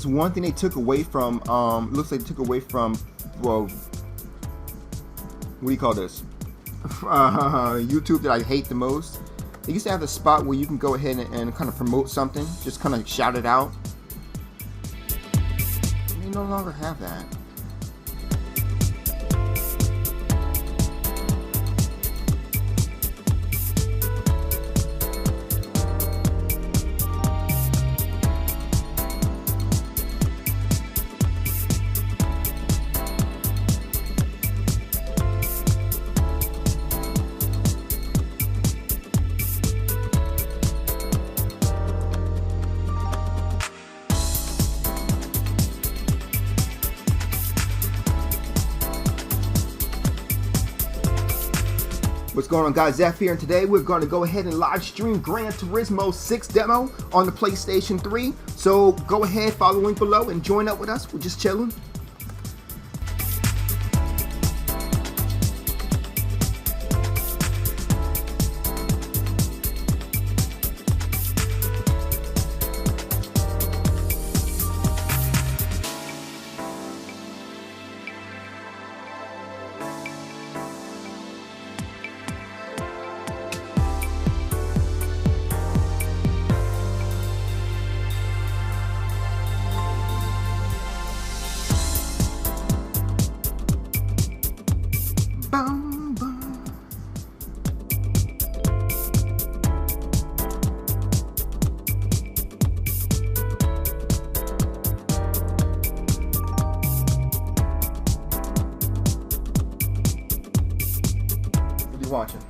there's one thing they took away from, looks like they took away from, well, what do you call this? YouTube that I hate the most. They used to have a spot where you can go ahead and kind of promote something, just kind of shout it out. They no longer have that. What's going on, guys? Zeph here, and today we're going to go ahead and live stream Gran Turismo 6 demo on the PlayStation 3. So go ahead, follow the link below, and join up with us. We're just chilling. Bum, bum. What are you watching?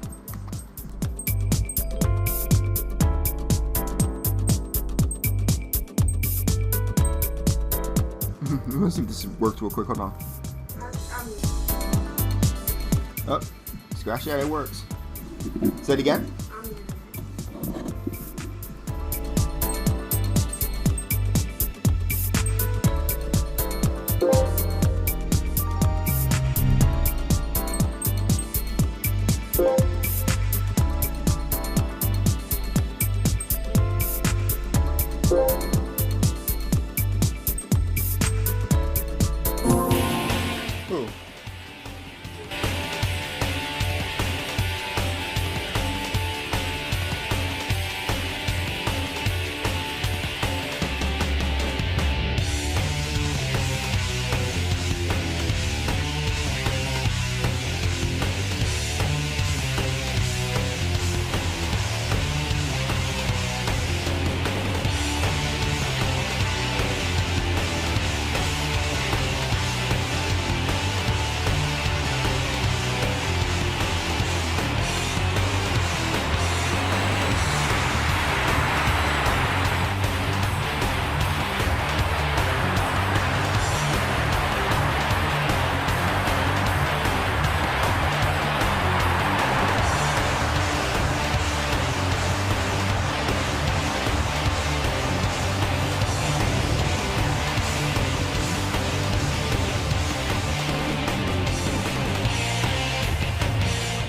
Let's see if this works real quick. Hold on. Oh, scratch that, it works. Say it again. Ooh.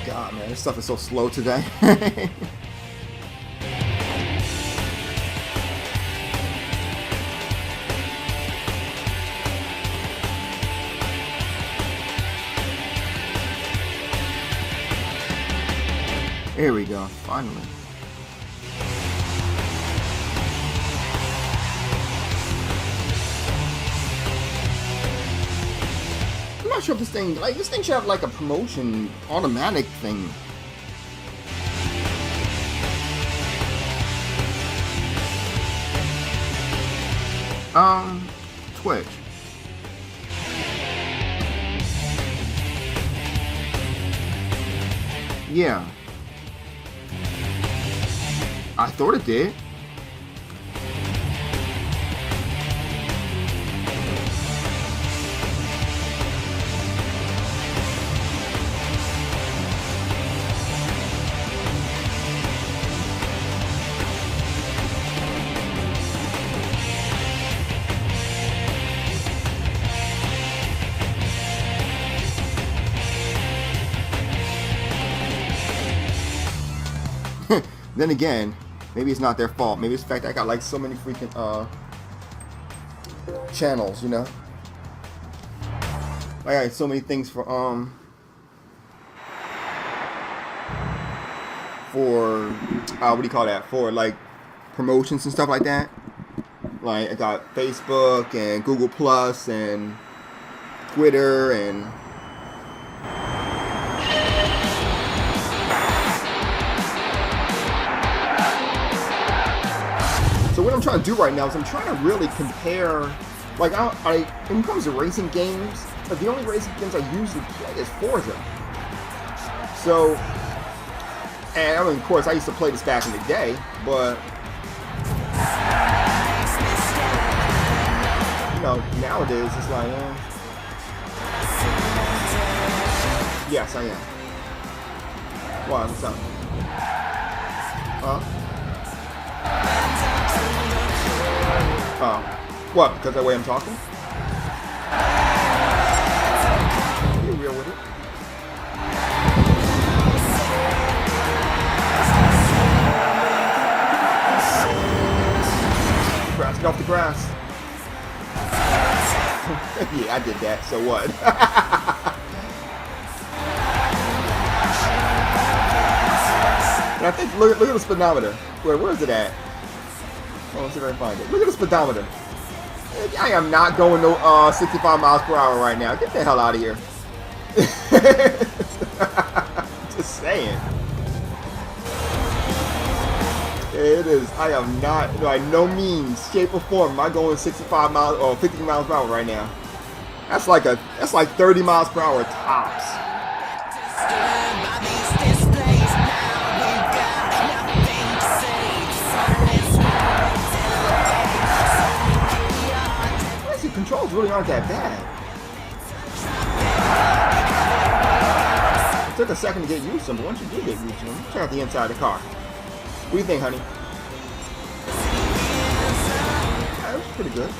God, man, this stuff is so slow today. Here we go, finally. I'm not sure if this thing should have like a promotion automatic thing. Twitch. Yeah. I thought it did. Then again, maybe it's not their fault. Maybe it's the fact that I got like so many freaking channels, you know. I got so many things for what do you call that? For like promotions and stuff like that. Like I got Facebook and Google Plus and Twitter and so what I'm trying to do right now is I'm trying to really compare. Like when it comes to racing games, the only racing games I usually play is Forza. So, and I mean, of course, I used to play this back in the day, but you know, nowadays it's like, yes, I am. Why? What's up? Huh? Oh. What? Because of the way I'm talking? Be real with it. Grass, get off the grass. Yeah, I did that. So what? And I think look at the speedometer. Where is it at? Oh, let's see if I can find it. Look at the speedometer. I am not going no 65 miles per hour right now. Get the hell out of here. Just saying. It is. I am not, by no means, shape, or form, am I going 65 miles or 50 miles per hour right now. That's like 30 miles per hour tops. Controls really aren't that bad. It took a second to get used to them, but once you do get used to them, check out the inside of the car. What do you think, honey? That was pretty good.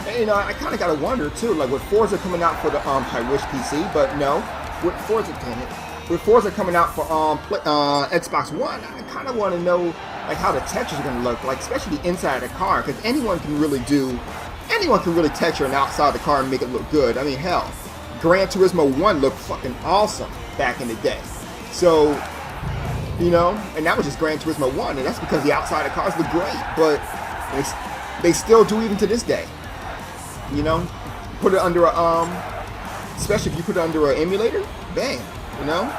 And, you know, I kind of got to wonder too, like with Forza coming out for the I wish PC, but no, with Forza, damn it. With Forza coming out for Xbox One, I kind of want to know like how the textures are going to look, like especially the inside of the car, because anyone can really texture an outside of the car and make it look good. I mean, hell, Gran Turismo 1 looked fucking awesome back in the day. So, you know, and that was just Gran Turismo 1, and that's because the outside of cars look great, but they still do even to this day. You know, put it under especially if you put it under an emulator, bang. You know,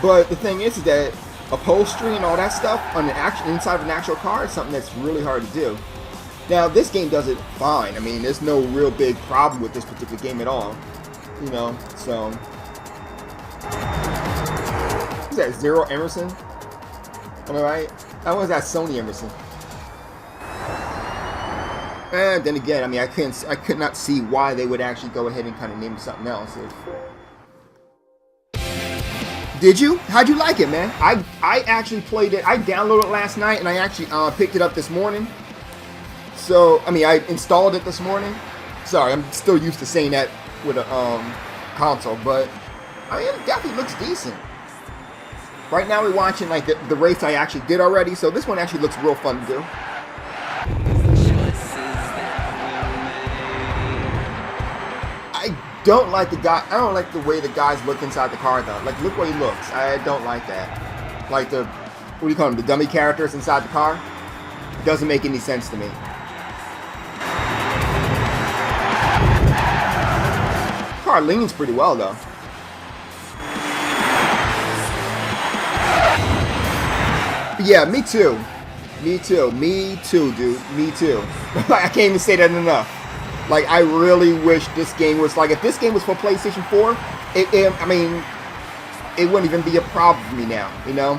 but the thing is that upholstery and all that stuff on the inside of an actual car is something that's really hard to do. Now, this game does it fine. I mean, there's no real big problem with this particular game at all. You know, so is that Zero Emerson? Am I right? That was that Sony Emerson. And then again, I mean, I could not see why they would actually go ahead and kind of name it something else. Did you? How'd you like it, man? I actually played it. I downloaded it last night, and I actually picked it up this morning. So, I mean, I installed it this morning. Sorry, I'm still used to saying that with a console, but I mean, it definitely looks decent. Right now, we're watching like the race I actually did already, so this one actually looks real fun to do. I don't like the way the guys look inside the car though. Like, look where he looks. I don't like that. Like what do you call them? The dummy characters inside the car. Doesn't make any sense to me. The car leans pretty well though. Yeah, me too. Me too, dude. Me too. I can't even say that enough. Like, I really wish this game was, like, if this game was for PlayStation 4, I mean, it wouldn't even be a problem for me now, you know?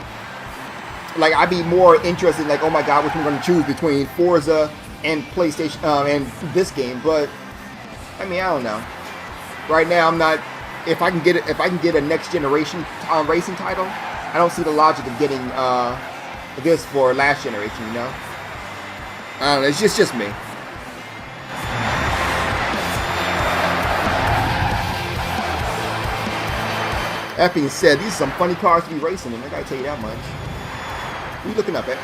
Like, I'd be more interested, like, oh my god, which one I'm going to choose between Forza and PlayStation, and this game, but, I mean, I don't know. Right now, I'm not, if I can get a next generation racing title, I don't see the logic of getting, this for last generation, you know? I don't know, it's just me. That being said, these are some funny cars to be racing in. I gotta tell you that much. What are you looking up at?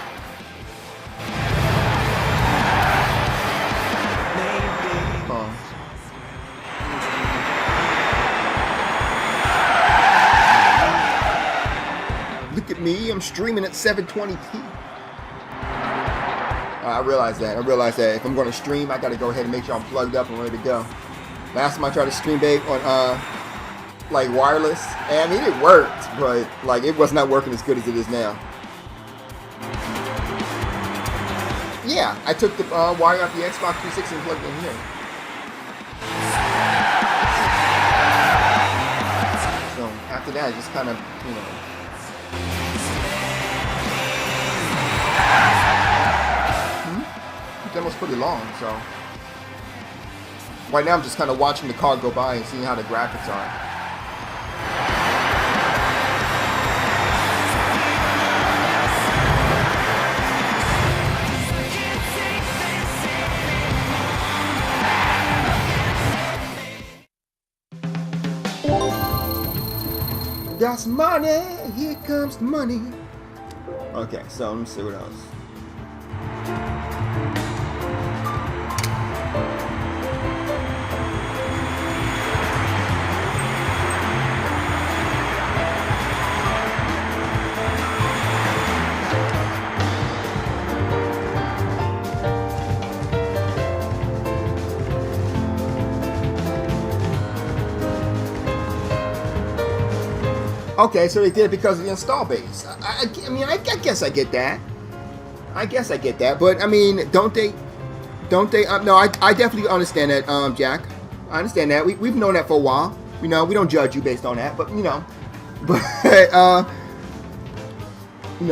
Look at me, I'm streaming at 720p. I realize that. If I'm going to stream, I got to go ahead and make sure I'm plugged up and ready to go. Last time I tried to stream, babe, on like wireless, and I mean it worked, but like it was not working as good as it is now. Yeah, I took the wire off the Xbox 360 and plugged it in here. So after that, I just kind of, you know. That was pretty long, so right now I'm just kind of watching the car go by and seeing how the graphics are. That's money, here comes the money. Okay, so let me see what else. Okay, so they did it because of the install base. I mean, I guess I get that. But I mean, don't they? No, I definitely understand that, Jack. I understand that. We've known that for a while. You know, we don't judge you based on that, but you know,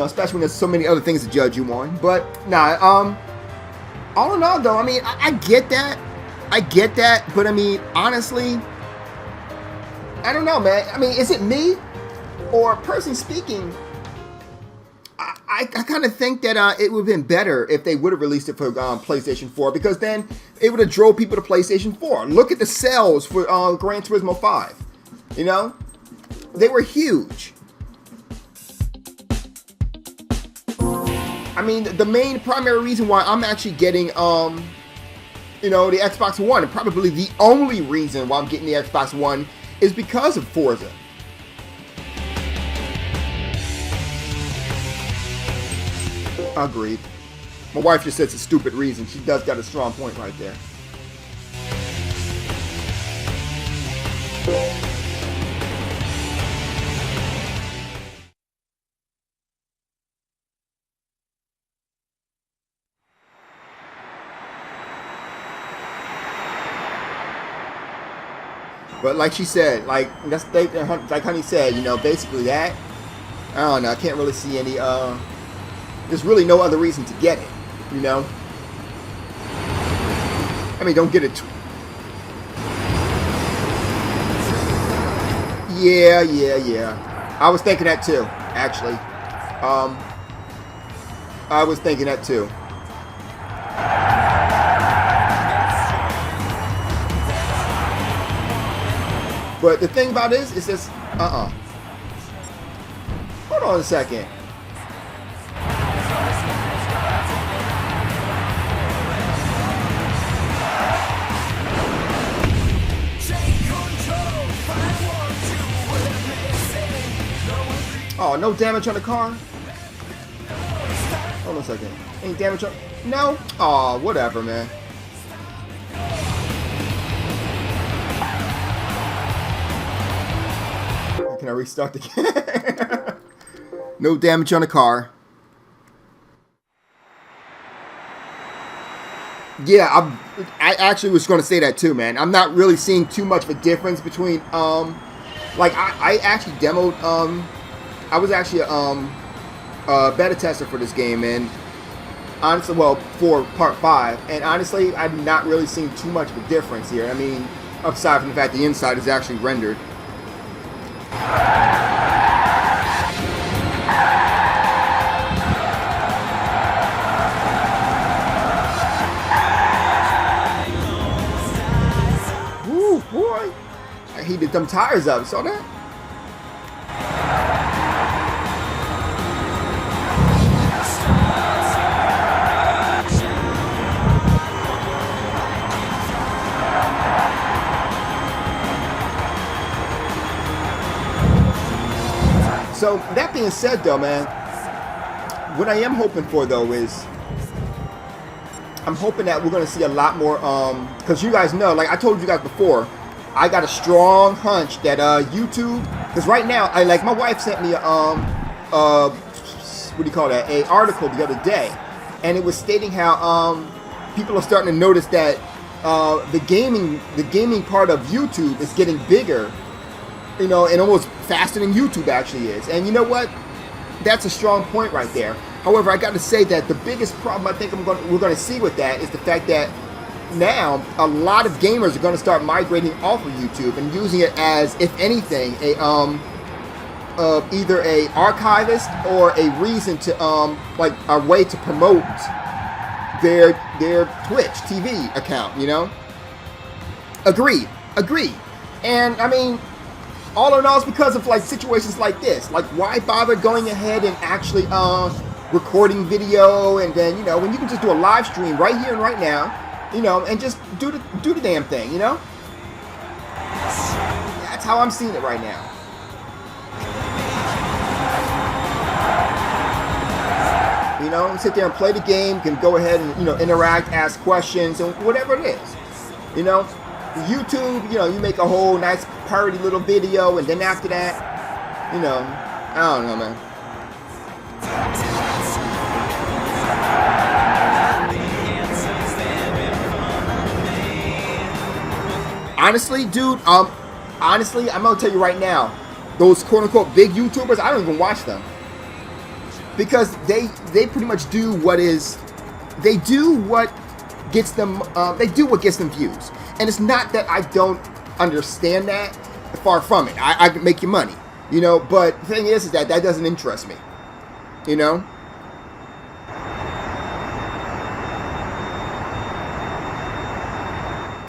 especially when there's so many other things to judge you on. But nah, all in all, though, I mean, I get that. But I mean, honestly, I don't know, man. I mean, is it me? Or person speaking, I kind of think that it would have been better if they would have released it for PlayStation 4, because then it would have drove people to PlayStation 4. Look at the sales for Gran Turismo 5. You know, they were huge. I mean, the main primary reason why I'm actually getting the Xbox One, and probably the only reason why I'm getting the Xbox One, is because of Forza. Agreed. My wife just said it's a stupid reason. She does got a strong point right there. But like she said, like Honey said, basically that. I don't know. I can't really see any. There's really no other reason to get it, I mean, don't get it. Yeah. I was thinking that too, actually. I was thinking that too. But the thing about it is this, Hold on a second. Oh, no damage on the car? Hold on a second. Any damage on... No? Oh, whatever, man. Can I restart the game? No damage on the car. Yeah, I actually was going to say that too, man. I'm not really seeing too much of a difference between... Like, I actually demoed... I was actually a beta tester for this game, and honestly, well, for part 5, and honestly, I'm not really seeing too much of a difference here. I mean, aside from the fact the inside is actually rendered. Woo, boy! I heated them tires up. Saw that? So that being said, though, man, what I am hoping for though is I'm hoping that we're going to see a lot more. Because you guys know, like I told you guys before, I got a strong hunch that YouTube. Because right now, my wife sent me what do you call that? A article the other day, and it was stating how people are starting to notice that the gaming part of YouTube is getting bigger, and almost faster than YouTube actually is. And you know what? That's a strong point right there. However, I got to say that the biggest problem I think we're going to see with that is the fact that now a lot of gamers are going to start migrating off of YouTube and using it as, if anything, either a archivist or a reason to like a way to promote their Twitch TV account. Agreed. And I mean, all in all, it's because of like situations like this. Like, why bother going ahead and actually recording video, and then when you can just do a live stream right here and right now, and just do the damn thing. That's how I'm seeing it right now. Sit there and play the game, can go ahead and interact, ask questions, and whatever it is. YouTube, you make a whole nice parody little video, and then after that, I don't know, man. Honestly, dude, I'm gonna tell you right now, those quote unquote big YouTubers, I don't even watch them. Because they pretty much do what gets them views. And it's not that I don't understand that, far from it. I can make you money, but the thing is that doesn't interest me,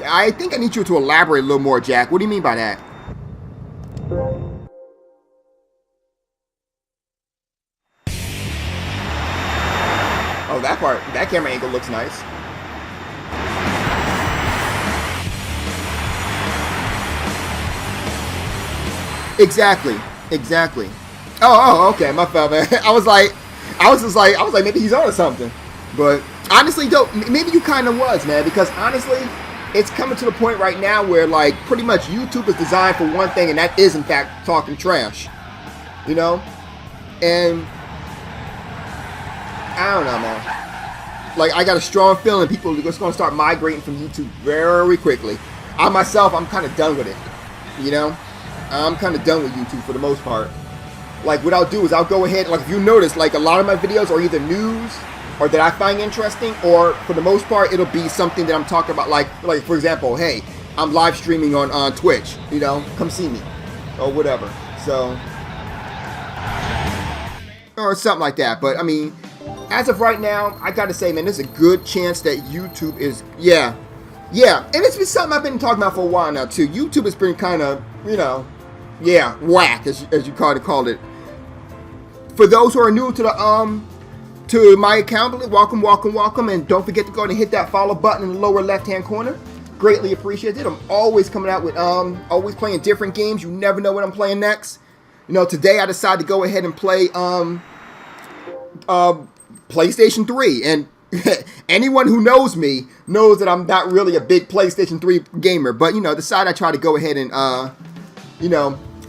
I think I need you to elaborate a little more, Jack. What do you mean by that? Oh, that camera angle looks nice. Exactly. Oh, okay, my fault, man. I was like, maybe he's on to something. But honestly, though, maybe you kind of was, man, because honestly, it's coming to the point right now where like pretty much YouTube is designed for one thing, and that is in fact talking trash. And I don't know, man. Like, I got a strong feeling people are just going to start migrating from YouTube very quickly. I myself, I'm kind of done with it. I'm kind of done with YouTube for the most part. Like, what I'll do is I'll go ahead, like, if you notice, like, a lot of my videos are either news or that I find interesting, or for the most part, it'll be something that I'm talking about, like for example, hey, I'm live streaming on Twitch, come see me, or whatever. So, or something like that. But I mean, as of right now, I gotta say, man, there's a good chance that YouTube is, yeah, and it's been something I've been talking about for a while now too. YouTube has been kind of, whack, as you called it. For those who are new to the to my account, welcome, and don't forget to go and hit that follow button in the lower left-hand corner. Greatly appreciate it. I'm always coming out with always playing different games. You never know what I'm playing next. Today I decided to go ahead and play PlayStation 3, and anyone who knows me knows that I'm not really a big PlayStation 3 gamer, but decided I try to go ahead and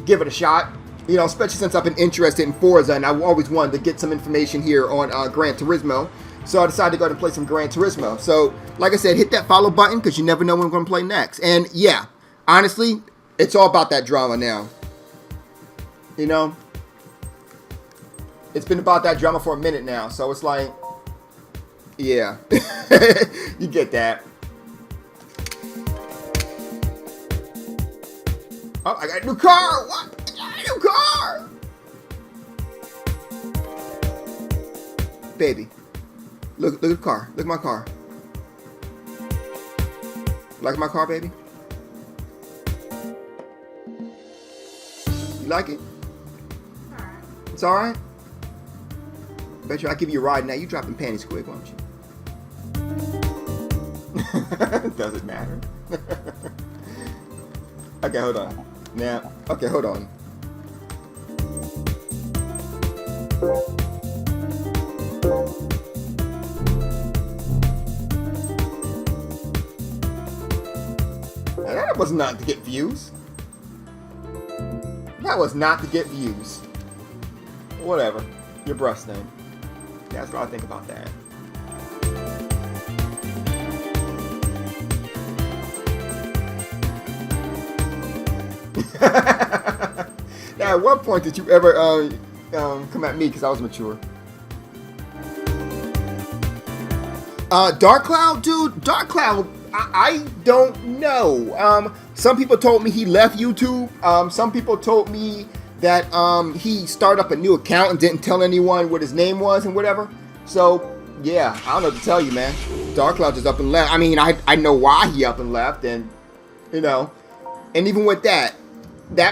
give it a shot. Especially since I've been interested in Forza, and I always wanted to get some information here on Gran Turismo. So I decided to go ahead and play some Gran Turismo. So, like I said, hit that follow button, because you never know when I'm going to play next. And yeah, honestly, it's all about that drama now. It's been about that drama for a minute now. So it's like, yeah, you get that. Oh, I got a new car. What? New car, baby. Look at the car. Look at my car. Like my car, baby? You like it? It's all right. Bet you I give you a ride now. You dropping panties quick, won't you? Does it matter? Okay, hold on. Now, okay, hold on. was not to get views. That was not to get views. Whatever. Your breast name. That's what I think about that. Now, at what point did you ever come at me because I was mature? Dark Cloud, dude. Dark Cloud, I don't know. Some people told me he left YouTube. Some people told me that he started up a new account and didn't tell anyone what his name was and whatever. So yeah, I don't know what to tell you, man. Dark Cloud just up and left. I mean, I know why he up and left, and you know, and even with that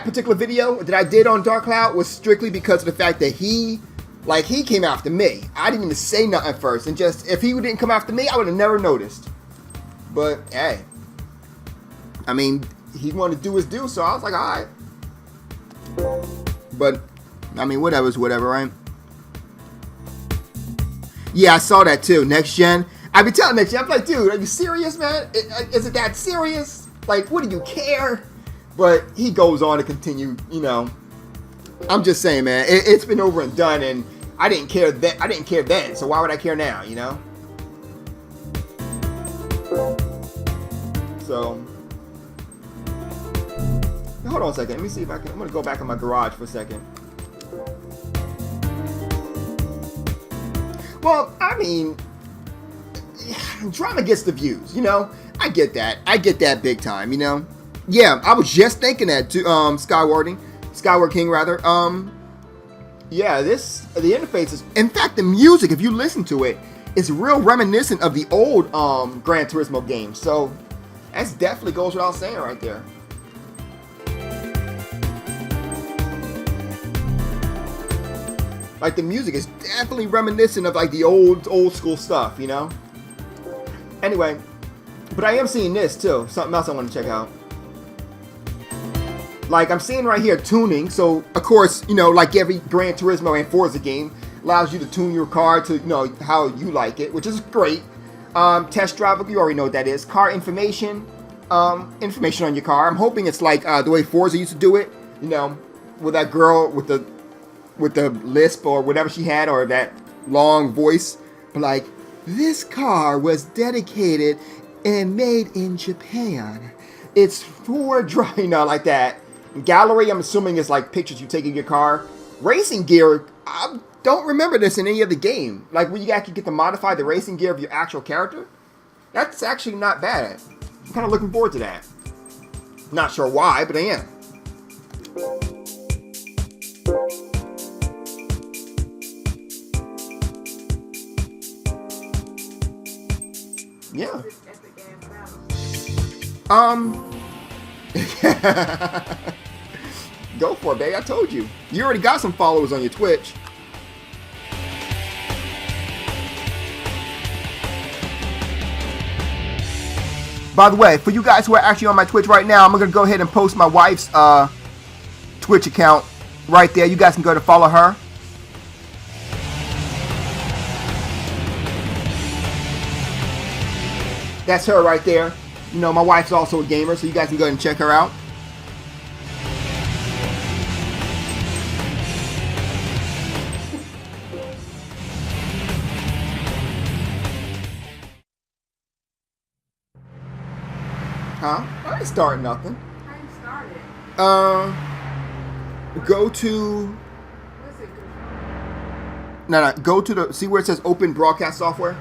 particular video that I did on Dark Cloud was strictly because of the fact that he came after me. I didn't even say nothing at first, and just if he didn't come after me, I would have never noticed. But hey, I mean, he wanted to do his due, so I was like, all right. But I mean, whatever's whatever, right? Yeah, I saw that too. Next Gen. I be telling Next Gen, I'm like, dude, are you serious, man? Is it that serious? Like, what do you care? But he goes on to continue, you know. I'm just saying, man, it's been over and done, and I didn't care then. I didn't care then, so why would I care now, you know? So, hold on a second. Let me see if I can. I'm gonna go back in my garage for a second. Well, I mean, drama gets the views, you know. I get that. I get that big time, you know. Yeah, I was just thinking that too. Skyward King rather. Yeah, the interface is. In fact, the music, if you listen to it, is real reminiscent of the old Gran Turismo games. So that definitely goes without saying right there. Like the music is definitely reminiscent of like the old school stuff, you know. Anyway, but I am seeing this too. Something else I want to check out. Like I'm seeing right here tuning. So of course, you know, like every Gran Turismo and Forza game allows you to tune your car to, you know, how you like it, which is great. Test drive, you already know what that is. Car information, information on your car. I'm hoping it's like the way Forza used to do it, you know, with that girl with the lisp or whatever she had, or that long voice, like, this car was dedicated and made in Japan. It's for driving, you know, like that. Gallery, I'm assuming is like pictures you take in your car. Racing gear, I don't remember this in any other game. Like when you actually get to modify the racing gear of your actual character. That's actually not bad. I'm kind of looking forward to that. Not sure why, but I am. Yeah. Go for it, babe. I told you. You already got some followers on your Twitch. By the way, for you guys who are actually on my Twitch right now, I'm going to go ahead and post my wife's Twitch account right there. You guys can go to follow her. That's her right there. You know, my wife's also a gamer, so you guys can go ahead and check her out. Huh? I ain't starting nothing. I ain't started. Go to... What's it? No, go to the... See where it says open broadcast software?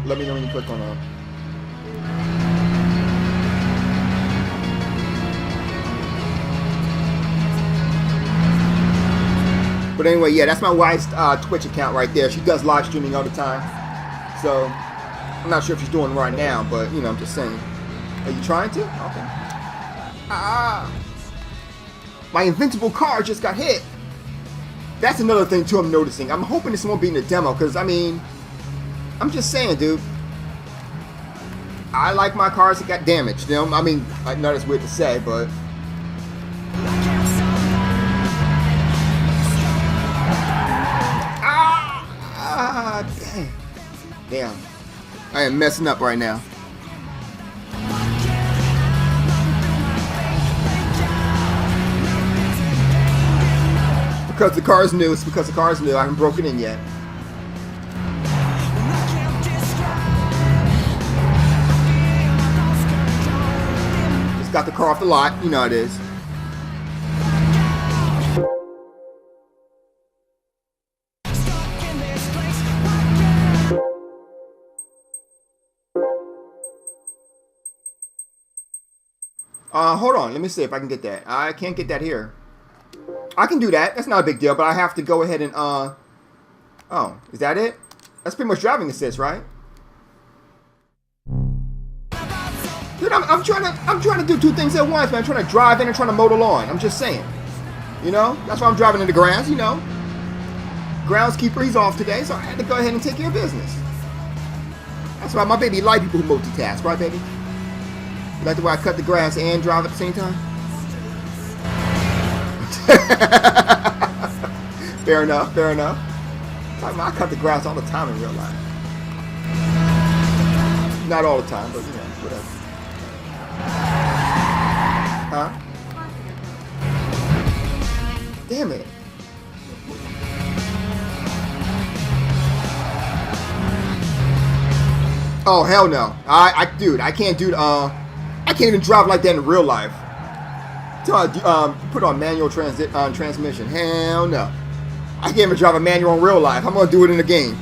Let me know when you click on that. But anyway, yeah, that's my wife's Twitch account right there. She does live streaming all the time. So, I'm not sure if she's doing it right now, but, you know, I'm just saying. Are you trying to? Okay. My invincible car just got hit. That's another thing, too, I'm noticing. I'm hoping this won't be in the demo, because, I mean, I'm just saying, dude. I like my cars that got damaged. You know, I mean, I know that's weird to say, but... Damn. I am messing up right now. Because the car is new. It's because the car is new. I haven't broken in yet. Just got the car off the lot. You know how it is. Hold on. Let me see if I can get that. I can't get that here. I can do that. That's not a big deal, but I have to go ahead and, oh, is that it? That's pretty much driving assist, right? Dude, I'm trying to do two things at once, man. I'm trying to drive in and trying to mow the lawn. I'm just saying. You know? That's why I'm driving in the grass, you know. Groundskeeper, he's off today, so I had to go ahead and take care of business. That's why my baby like people who multitask, right, baby? You like the way I cut the grass and drive at the same time? Fair enough, fair enough. I cut the grass all the time in real life. Not all the time, but you know, whatever. Huh? Damn it. Oh hell no. Dude, I can't do I can't even drive like that in real life. Put on manual transmission. Hell no. I can't even drive a manual in real life. I'm gonna do it in the game.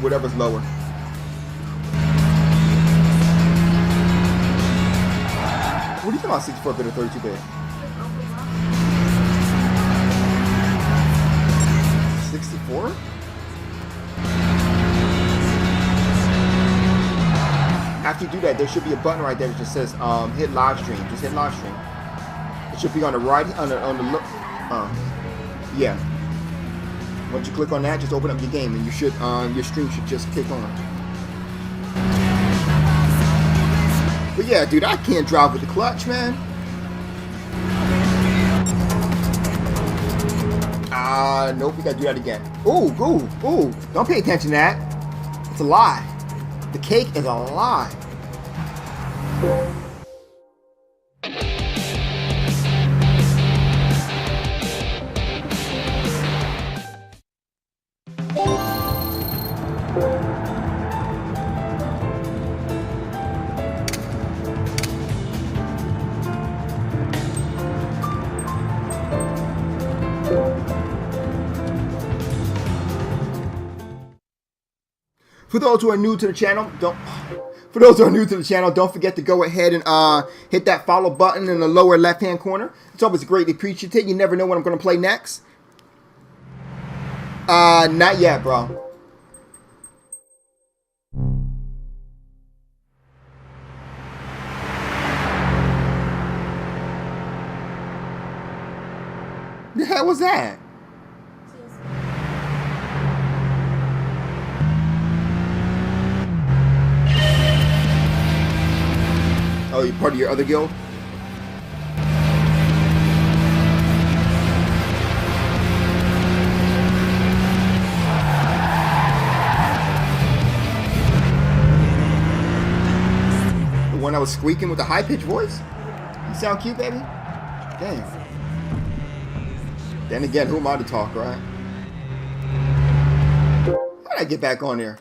Whatever's lower. What do you think about 64-bit or 32-bit? 64? After you do that, there should be a button right there that just says hit live stream. Just hit live stream. It should be on the right, on the look. Yeah. Once you click on that, just open up your game, and you should your stream should just kick on. But yeah, dude, I can't drive with the clutch, man. Nope, we gotta do that again. Ooh, ooh, ooh. Don't pay attention to that. It's a lie. The cake is a lie. For those who are new to the channel, don't forget to go ahead and hit that follow button in the lower left-hand corner. It's always greatly appreciated. You never know what I'm going to play next. Not yet, bro. The hell was that? Oh, you're part of your other guild? The one I was squeaking with the high-pitched voice? You sound cute, baby? Damn. Then again, who am I to talk, right? How did I get back on there?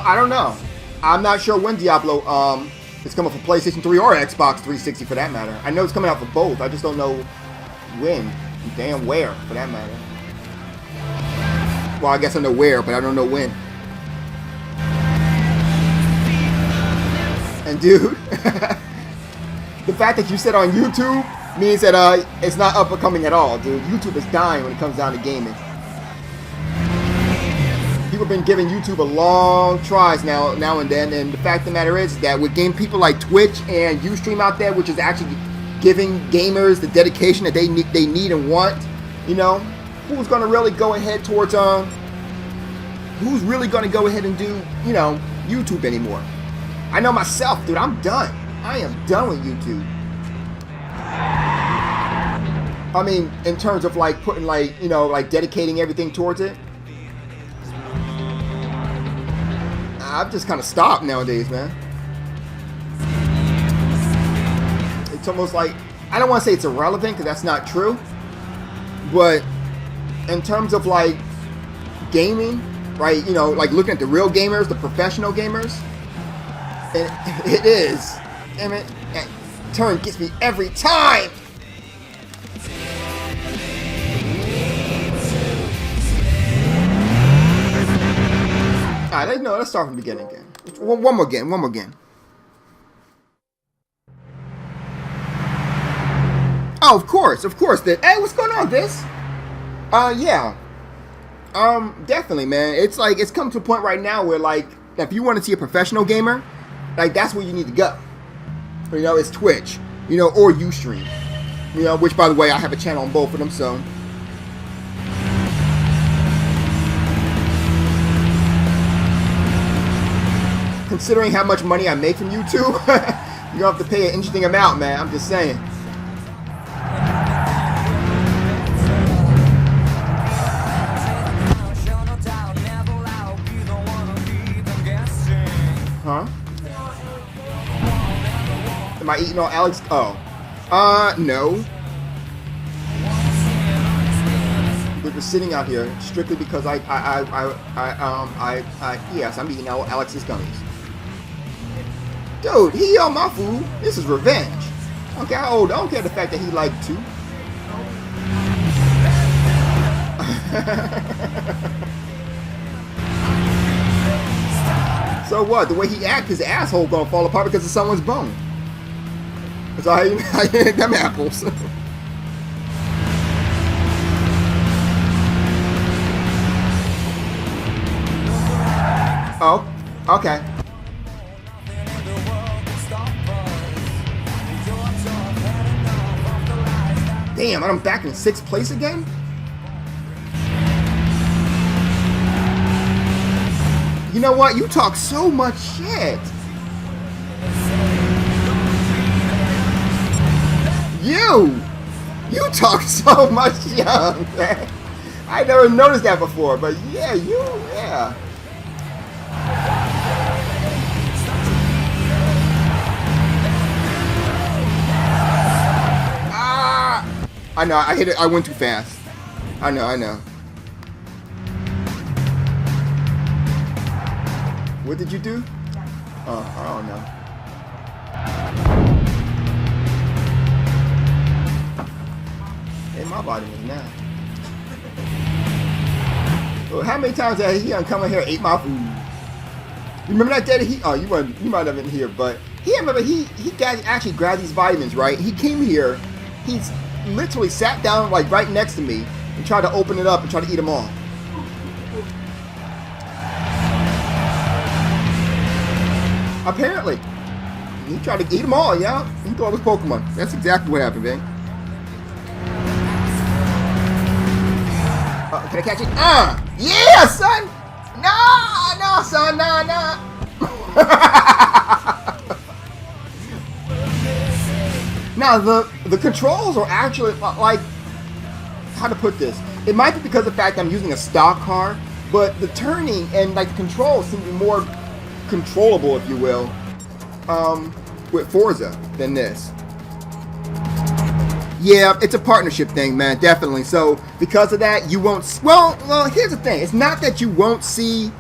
I don't know. I'm not sure when Diablo is coming for PlayStation 3 or Xbox 360 for that matter. I know it's coming out for both. I just don't know when. Damn where, for that matter. Well, I guess I know where, but I don't know when. And dude, The fact that you said on YouTube means that it's not up and coming at all, dude. YouTube is dying when it comes down to gaming. People have been giving YouTube a long tries now and then, and the fact of the matter is that with game people like Twitch and Ustream out there, which is actually giving gamers the dedication that they need and want, you know, who's gonna really go ahead towards who's really gonna go ahead and do, you know, YouTube anymore? I know myself, dude. I'm done. I am done with YouTube. I mean, in terms of like putting like, you know, like dedicating everything towards it. I've just kind of stopped nowadays, man. It's almost like, I don't want to say it's irrelevant because that's not true, but in terms of like gaming, right, you know, like looking at the real gamers, the professional gamers, it is, damn it, that turn gets me every time. Alright, let's start from the beginning again. One more again. Oh, of course. Hey, what's going on, this? Yeah. Definitely, man. It's like, it's come to a point right now where, like, if you want to see a professional gamer, like, that's where you need to go. You know, it's Twitch, you know, or Ustream. You know, which, by the way, I have a channel on both of them, so. Considering how much money I make from YouTube, you're gonna have to pay an interesting amount, man. I'm just saying. Huh? Am I eating on Alex? Oh. No. We're just sitting out here strictly because yes, I'm eating Alex's gummies. Dude, he ate all my food. This is revenge. Okay, I don't care the fact that he liked two. So what? The way he acts, his asshole gonna fall apart because of someone's bone. So I ate them apples. Oh, okay. Damn, I'm back in 6th place again? You know what? You talk so much shit. You talk so much shit, man. I never noticed that before, but yeah, yeah. I know, I hit it, I went too fast. I know. What did you do? Oh, I don't know. Hey, my body was now. Well, how many times has he come in here and ate my food? You remember that day that you might have been here, but he actually grabbed these vitamins, right? He came here, he's literally sat down like right next to me and tried to open it up and try to eat them all. Apparently, he tried to eat them all. Yeah, he thought it was Pokemon. That's exactly what happened, man. Can I catch it? Yeah, son. No, son, no. Now, the controls are actually, like, how to put this? It might be because of the fact that I'm using a stock car, but the turning and, like, the controls seem to be more controllable, if you will, with Forza than this. Yeah, it's a partnership thing, man, definitely. So, because of that, you won't, well, here's the thing. It's not that you won't see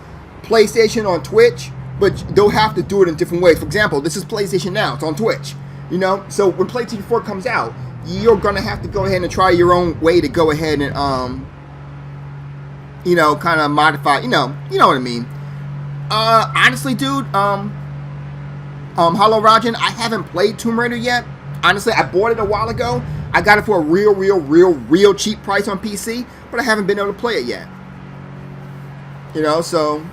PlayStation on Twitch, but they'll have to do it in different ways. For example, this is PlayStation Now. It's on Twitch. You know, so when PlayStation 4 comes out, you're gonna have to go ahead and try your own way to go ahead and you know, kind of modify. You know what I mean. Honestly, dude, Hollow Rajan, I haven't played Tomb Raider yet. honestly, I bought it a while ago. I got it for a real cheap price on PC, but I haven't been able to play it yet. You know, so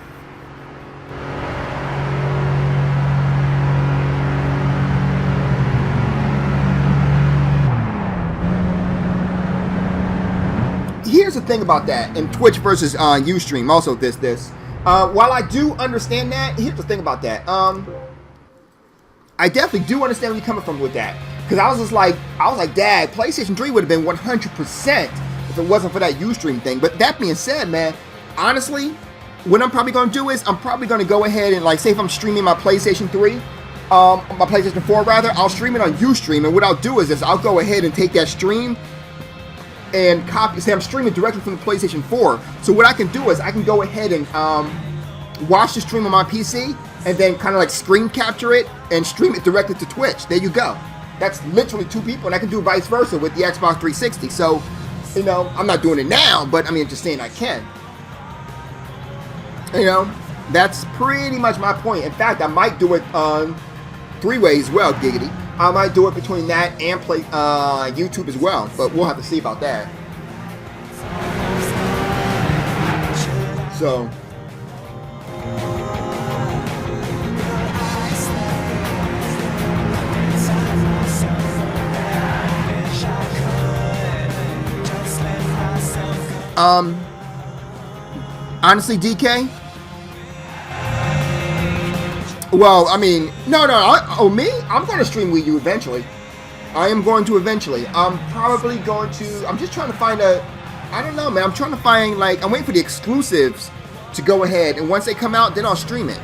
here's the thing about that, and Twitch versus Ustream. Also, while I do understand that, here's the thing about that. I definitely do understand where you're coming from with that, because I was like, Dad, PlayStation 3 would have been 100% if it wasn't for that Ustream thing. But that being said, man, honestly, what I'm probably going to do is I'm probably going to go ahead and, like, say if I'm streaming my PlayStation 3, my PlayStation 4 rather, I'll stream it on Ustream, and what I'll do is I'll go ahead and take that stream and copy. Say I'm streaming directly from the PlayStation 4. So what I can do is I can go ahead and watch the stream on my PC, and then kind of like screen capture it and stream it directly to Twitch. There you go. That's literally 2 people, and I can do vice versa with the Xbox 360. So, you know, I'm not doing it now, but I mean, just saying I can. You know, that's pretty much my point. In fact, I might do it on 3 ways as well, giggity. I might do it between that and play YouTube as well, but we'll have to see about that. So, honestly, DK. Well, I mean, no. Me? I'm going to stream Wii U eventually. I am going to eventually. I'm probably going to. I'm just trying to find I don't know, man. I'm trying to find, like, I'm waiting for the exclusives to go ahead, and once they come out, then I'll stream it.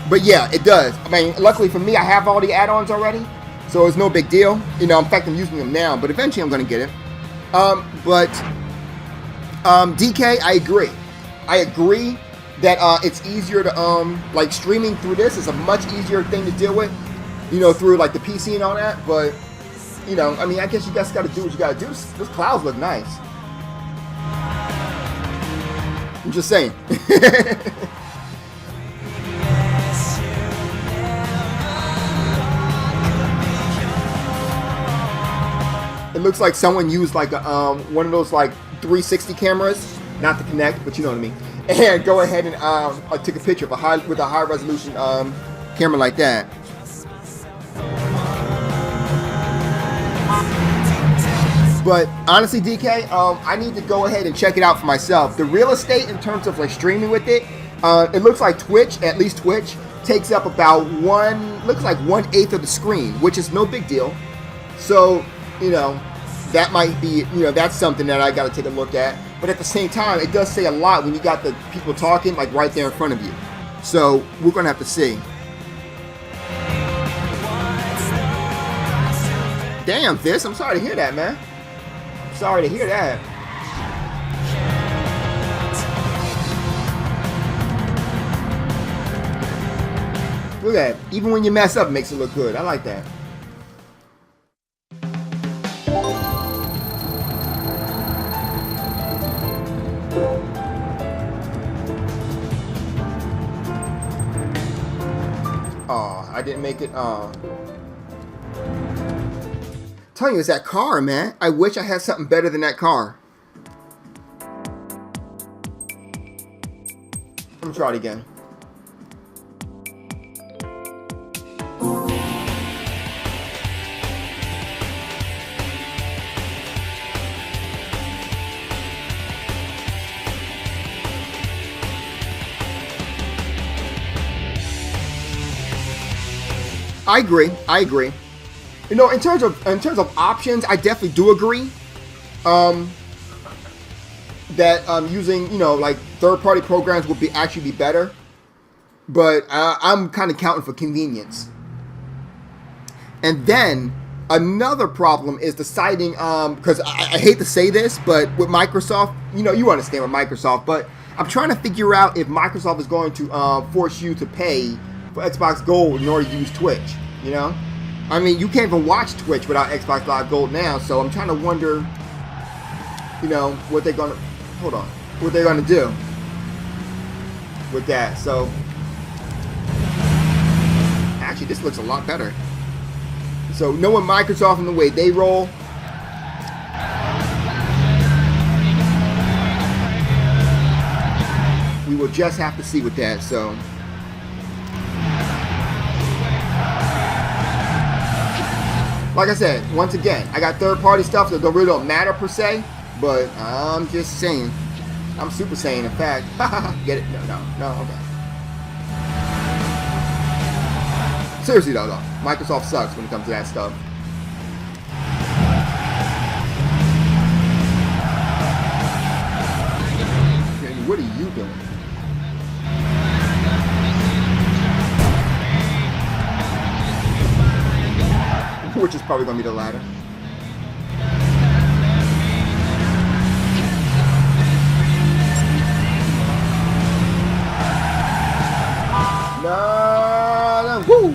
But yeah, it does. I mean, luckily for me, I have all the add-ons already, so it's no big deal. You know, in fact, I'm using them now, but eventually I'm going to get it. DK, I agree. I agree that it's easier to like streaming through this is a much easier thing to deal with, you know, through like the PC and all that. But you know, I mean, I guess you guys got to do what you got to do. Those clouds look nice. I'm just saying. It looks like someone used like a one of those like 360 cameras, not to connect, but you know what I mean. And go ahead and I took a picture of a high resolution camera like that. But honestly, DK, I need to go ahead and check it out for myself. The real estate in terms of like streaming with it, it looks like Twitch, at least Twitch, takes up about 1/8 of the screen, which is no big deal. So, you know, that might be, you know, that's something that I got to take a look at. But at the same time, it does say a lot when you got the people talking like right there in front of you. So we're gonna have to see. Damn, Fist, I'm sorry to hear that, man. I'm sorry to hear that. Look at that. Even when you mess up, it makes it look good. I like that. Oh, I didn't make it. Telling you, it's that car, man. I wish I had something better than that car. Let me try it again. I agree. You know, in terms of options, I definitely do agree. That using, you know, like third-party programs would actually be better. But I'm kind of counting for convenience. And then another problem is deciding, because I hate to say this, but with Microsoft, you know, you understand with Microsoft, but I'm trying to figure out if Microsoft is going to force you to pay for Xbox Gold in order to use Twitch, you know? I mean, you can't even watch Twitch without Xbox Live Gold now, so I'm trying to wonder, you know, what they're gonna do with that. So actually, this looks a lot better. So knowing Microsoft and the way they roll, we will just have to see with that. So like I said, once again, I got third-party stuff that really don't matter per se, but I'm just saying. I'm super saying, in fact. Get it? No, okay. Seriously though, Microsoft sucks when it comes to that stuff. Okay, what are you doing? Which is probably going to be the latter. No, woo!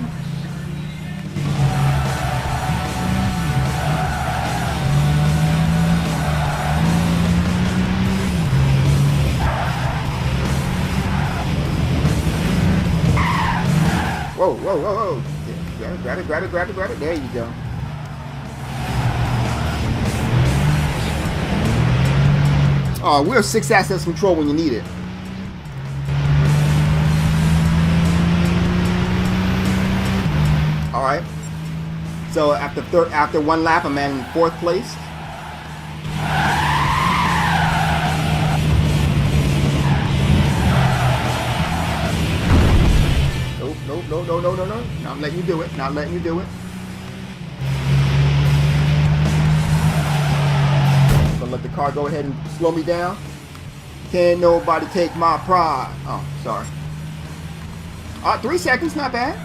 Whoa. Grab it. There you go. Oh, we're 6 assets control when you need it. All right. So after one lap, I'm in 4th place. No. Not letting you do it. Gonna let the car go ahead and slow me down. Can't nobody take my pride. Oh, sorry. 3 seconds, not bad.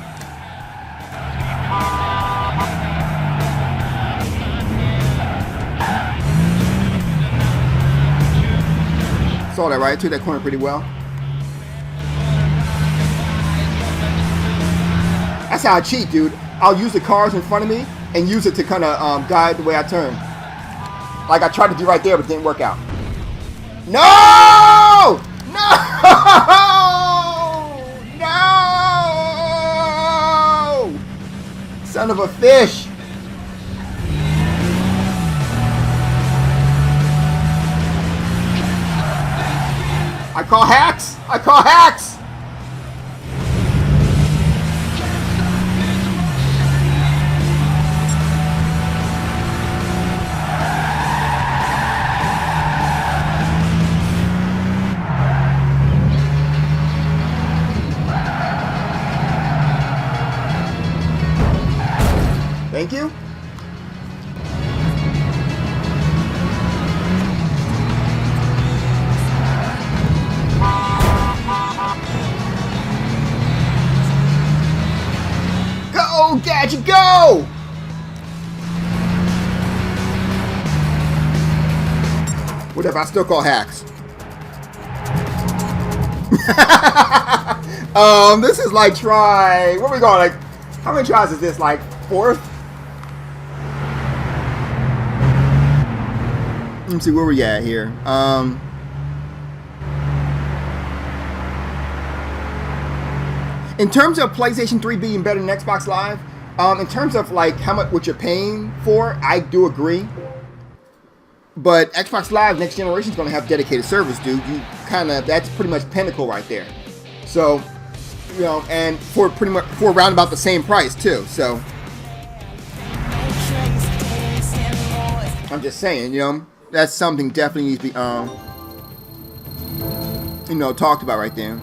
Saw that, right? Took that corner pretty well. That's how I cheat, dude. I'll use the cars in front of me and use it to kind of guide the way I turn. Like I tried to do right there, but it didn't work out. No! Son of a fish! I call hacks! Thank you. Go, Gadget, go! Whatever, I still call hacks. This is like try, what are we going, like, how many tries is this, like 4th? Let me see where we at here. In terms of PlayStation 3 being better than Xbox Live, in terms of like how much what you're paying for, I do agree. But Xbox Live next generation is going to have dedicated servers, dude. That's pretty much pinnacle right there. So, you know, and for around about the same price too. So, I'm just saying, you know. That's something definitely needs to be, talked about right there.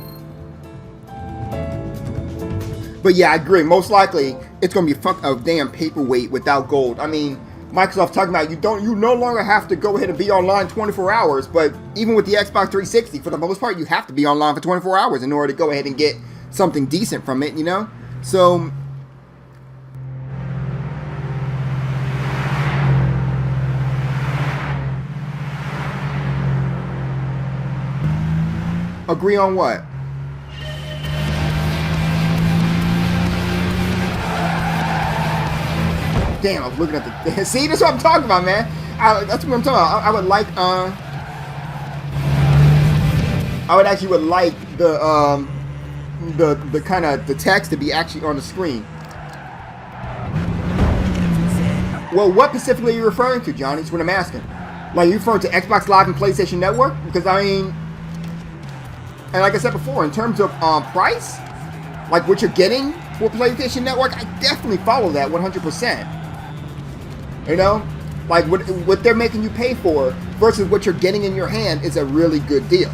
But yeah, I agree. Most likely, it's going to be a damn paperweight without gold. I mean, Microsoft talking about you no longer have to go ahead and be online 24 hours. But even with the Xbox 360, for the most part, you have to be online for 24 hours in order to go ahead and get something decent from it, you know? So, agree on what? Damn, I was looking at the... See, that's what I'm talking about, man. That's what I'm talking about. I would like... I would actually like the kind of the text to be actually on the screen. Well, what specifically are you referring to, Johnny? That's what I'm asking. Like, are you referring to Xbox Live and PlayStation Network? Because, I mean, and like I said before, in terms of price, like what you're getting for PlayStation Network, I definitely follow that 100%. You know? Like, what they're making you pay for versus what you're getting in your hand is a really good deal.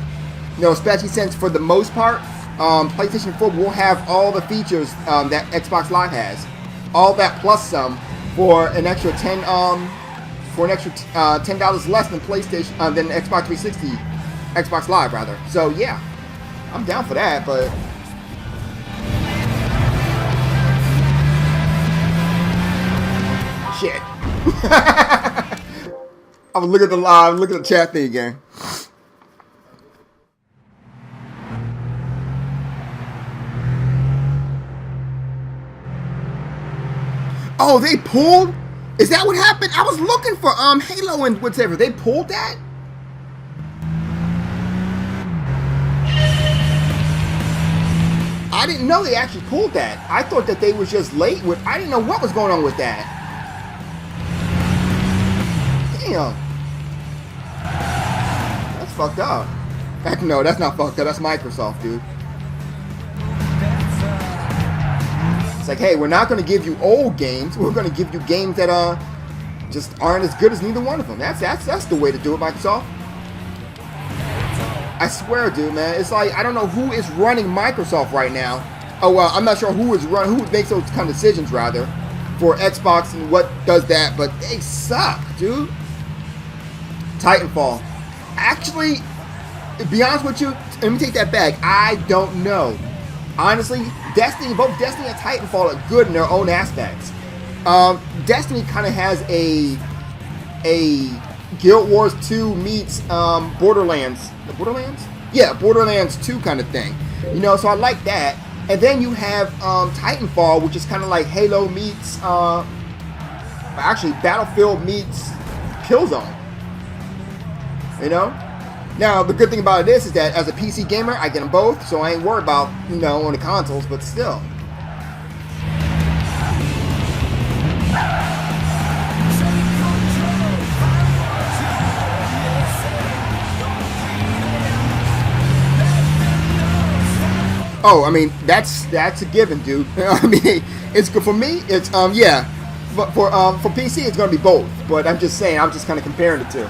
You know, especially since, for the most part, PlayStation 4 will have all the features that Xbox Live has. All that plus some for an extra $10 less than PlayStation than Xbox 360, Xbox Live rather. So yeah, I'm down for that. But shit, I'm looking at the live, look at the chat thing again. Oh, they pulled? Is that what happened? I was looking for Halo and whatever. They pulled that? I didn't know they actually pulled that. I thought that they was just late with. I didn't know what was going on with that. Damn. That's fucked up. Heck no, that's not fucked up. That's Microsoft, dude. It's like, hey, we're not going to give you old games. We're going to give you games that just aren't as good as neither one of them. That's the way to do it, Microsoft. I swear, dude, man. It's like, I don't know who is running Microsoft right now. Oh, well, I'm not sure who makes those kind of decisions, rather, for Xbox and what does that, but they suck, dude. Titanfall. Actually, to be honest with you, let me take that back. I don't know. Honestly, both Destiny and Titanfall are good in their own aspects. Destiny kind of has a Guild Wars 2 meets Borderlands. Borderlands? Yeah, Borderlands 2 kind of thing. You know, so I like that. And then you have Titanfall, which is kind of like Halo meets, actually Battlefield meets Killzone. You know? Now, the good thing about it is that as a PC gamer, I get them both, so I ain't worried about, you know, on the consoles, but still. Oh, I mean, that's a given, dude. I mean, it's good for me. It's yeah, but for PC, it's gonna be both. But I'm just saying, I'm just kind of comparing the two.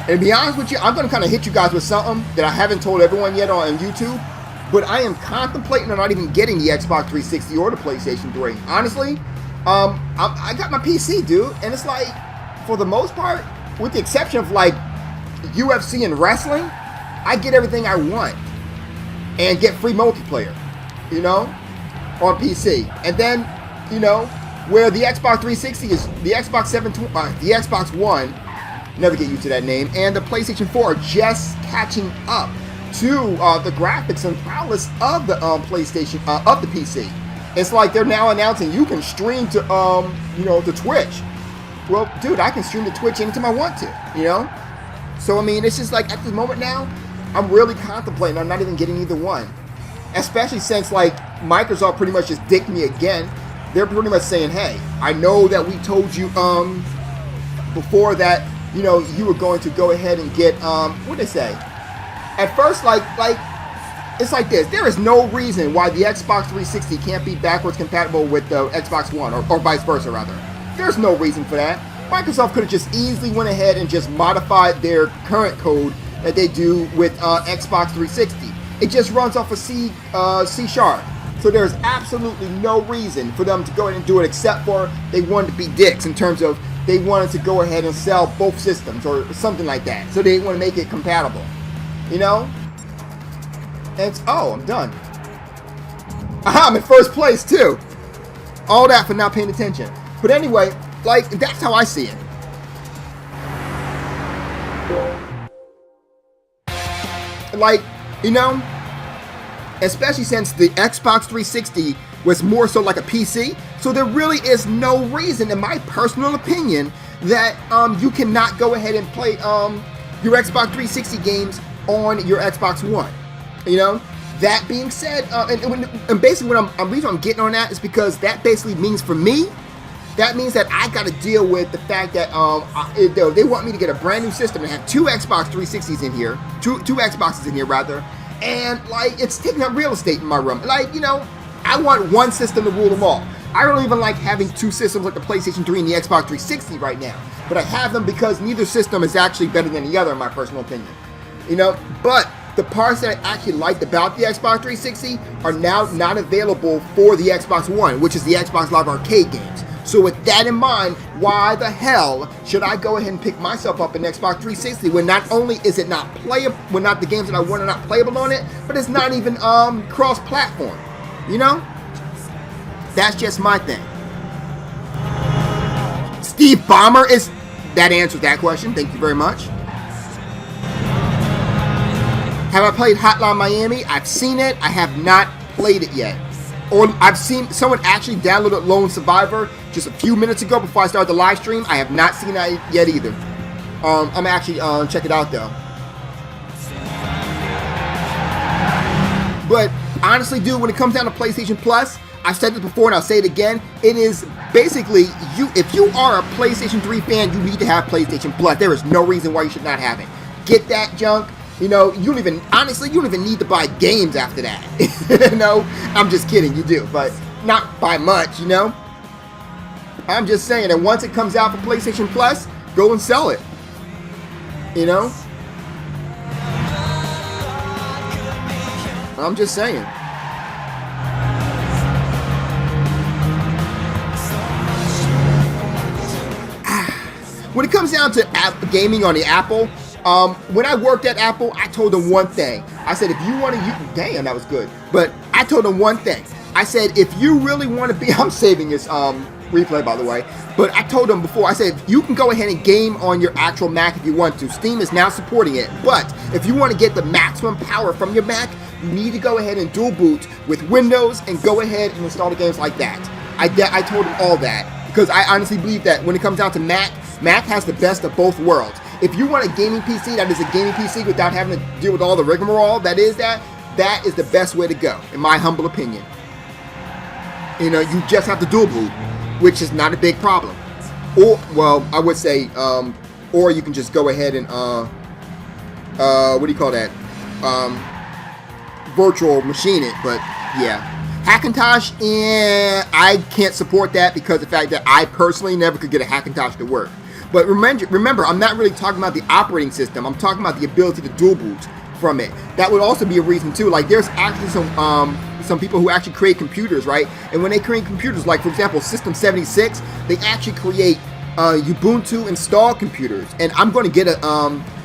And to be honest with you, I'm going to kind of hit you guys with something that I haven't told everyone yet on YouTube, but I am contemplating on not even getting the Xbox 360 or the PlayStation 3. Honestly, I got my PC, dude, and it's like, for the most part, with the exception of like UFC and wrestling, I get everything I want and get free multiplayer, you know, on PC. And then, you know, where the Xbox 360 is, the Xbox 720, the Xbox One, never get used to that name, and the PlayStation 4 are just catching up to the graphics and prowess of the PlayStation, of the PC. It's like they're now announcing you can stream to, you know, to Twitch. Well, dude, I can stream to Twitch anytime I want to, you know? So, I mean, it's just like, at this moment now, I'm really contemplating on not even getting either one. Especially since, like, Microsoft pretty much just dicked me again. They're pretty much saying, hey, I know that we told you, before that, you know, you were going to go ahead and get, what did they say? At first, like, it's like this. There is no reason why the Xbox 360 can't be backwards compatible with the Xbox One, or vice versa, rather. There's no reason for that. Microsoft could have just easily went ahead and just modified their current code that they do with Xbox 360. It just runs off of C#. So there's absolutely no reason for them to go ahead and do it, except for they wanted to be dicks in terms of they wanted to go ahead and sell both systems or something like that. So they didn't want to make it compatible, you know? And it's, oh, I'm done. Aha, I'm in first place too. All that for not paying attention. But anyway, like, that's how I see it. Like, you know, especially since the Xbox 360 was more so like a PC, so there really is no reason, in my personal opinion, that you cannot go ahead and play your Xbox 360 games on your Xbox One. You know, That being said, and basically what I'm reason I'm getting on that is because that basically means for me, that means that I got to deal with the fact that they want me to get a brand new system and have two Xbox 360s in here, two Xboxes in here rather, and like it's taking up real estate in my room. Like, you know, I want one system to rule them all. I don't even like having two systems like the PlayStation 3 and the Xbox 360 right now, but I have them because neither system is actually better than the other in my personal opinion. You know, but the parts that I actually liked about the Xbox 360 are now not available for the Xbox One, which is the Xbox Live Arcade games. So with that in mind, why the hell should I go ahead and pick myself up an Xbox 360 when not only is it not playable, when not the games that I want are not playable on it, but it's not even cross-platform. You know? That's just my thing. Steve Ballmer is... That answers that question. Thank you very much. Have I played Hotline Miami? I've seen it. I have not played it yet. Or I've seen someone actually downloaded Lone Survivor just a few minutes ago before I started the live stream. I have not seen that yet either. I'm actually check it out though. But honestly, dude, when it comes down to PlayStation Plus, I've said this before and I'll say it again. It is basically if you are a PlayStation 3 fan, you need to have PlayStation Plus. There is no reason why you should not have it. Get that junk. You know, you don't even need to buy games after that. You know, I'm just kidding, you do, but not by much, you know. I'm just saying that once it comes out for PlayStation Plus, go and sell it. You know? I'm just saying. When it comes down to gaming on the Apple, when I worked at Apple, I told them one thing. I said, if you want to use... Damn, that was good. But I told them one thing. I said, if you really want to be... I'm saving this replay, by the way. But I told them before, I said, you can go ahead and game on your actual Mac if you want to. Steam is now supporting it. But if you want to get the maximum power from your Mac, you need to go ahead and dual boot with Windows and go ahead and install the games like that. I told them all that. Because I honestly believe that when it comes down to Mac has the best of both worlds. If you want a gaming PC that is a gaming PC without having to deal with all the rigmarole that is the best way to go, in my humble opinion. You know, you just have to dual boot, which is not a big problem. Or, well, I would say, or you can just go ahead and, what do you call that? Virtual machine it, but yeah. Hackintosh, I can't support that because of the fact that I personally never could get a Hackintosh to work. But remember, I'm not really talking about the operating system. I'm talking about the ability to dual boot from it. That would also be a reason too. Like there's actually some people who actually create computers, right? And when they create computers, like for example, System 76, they actually create Ubuntu installed computers. And I'm going to get a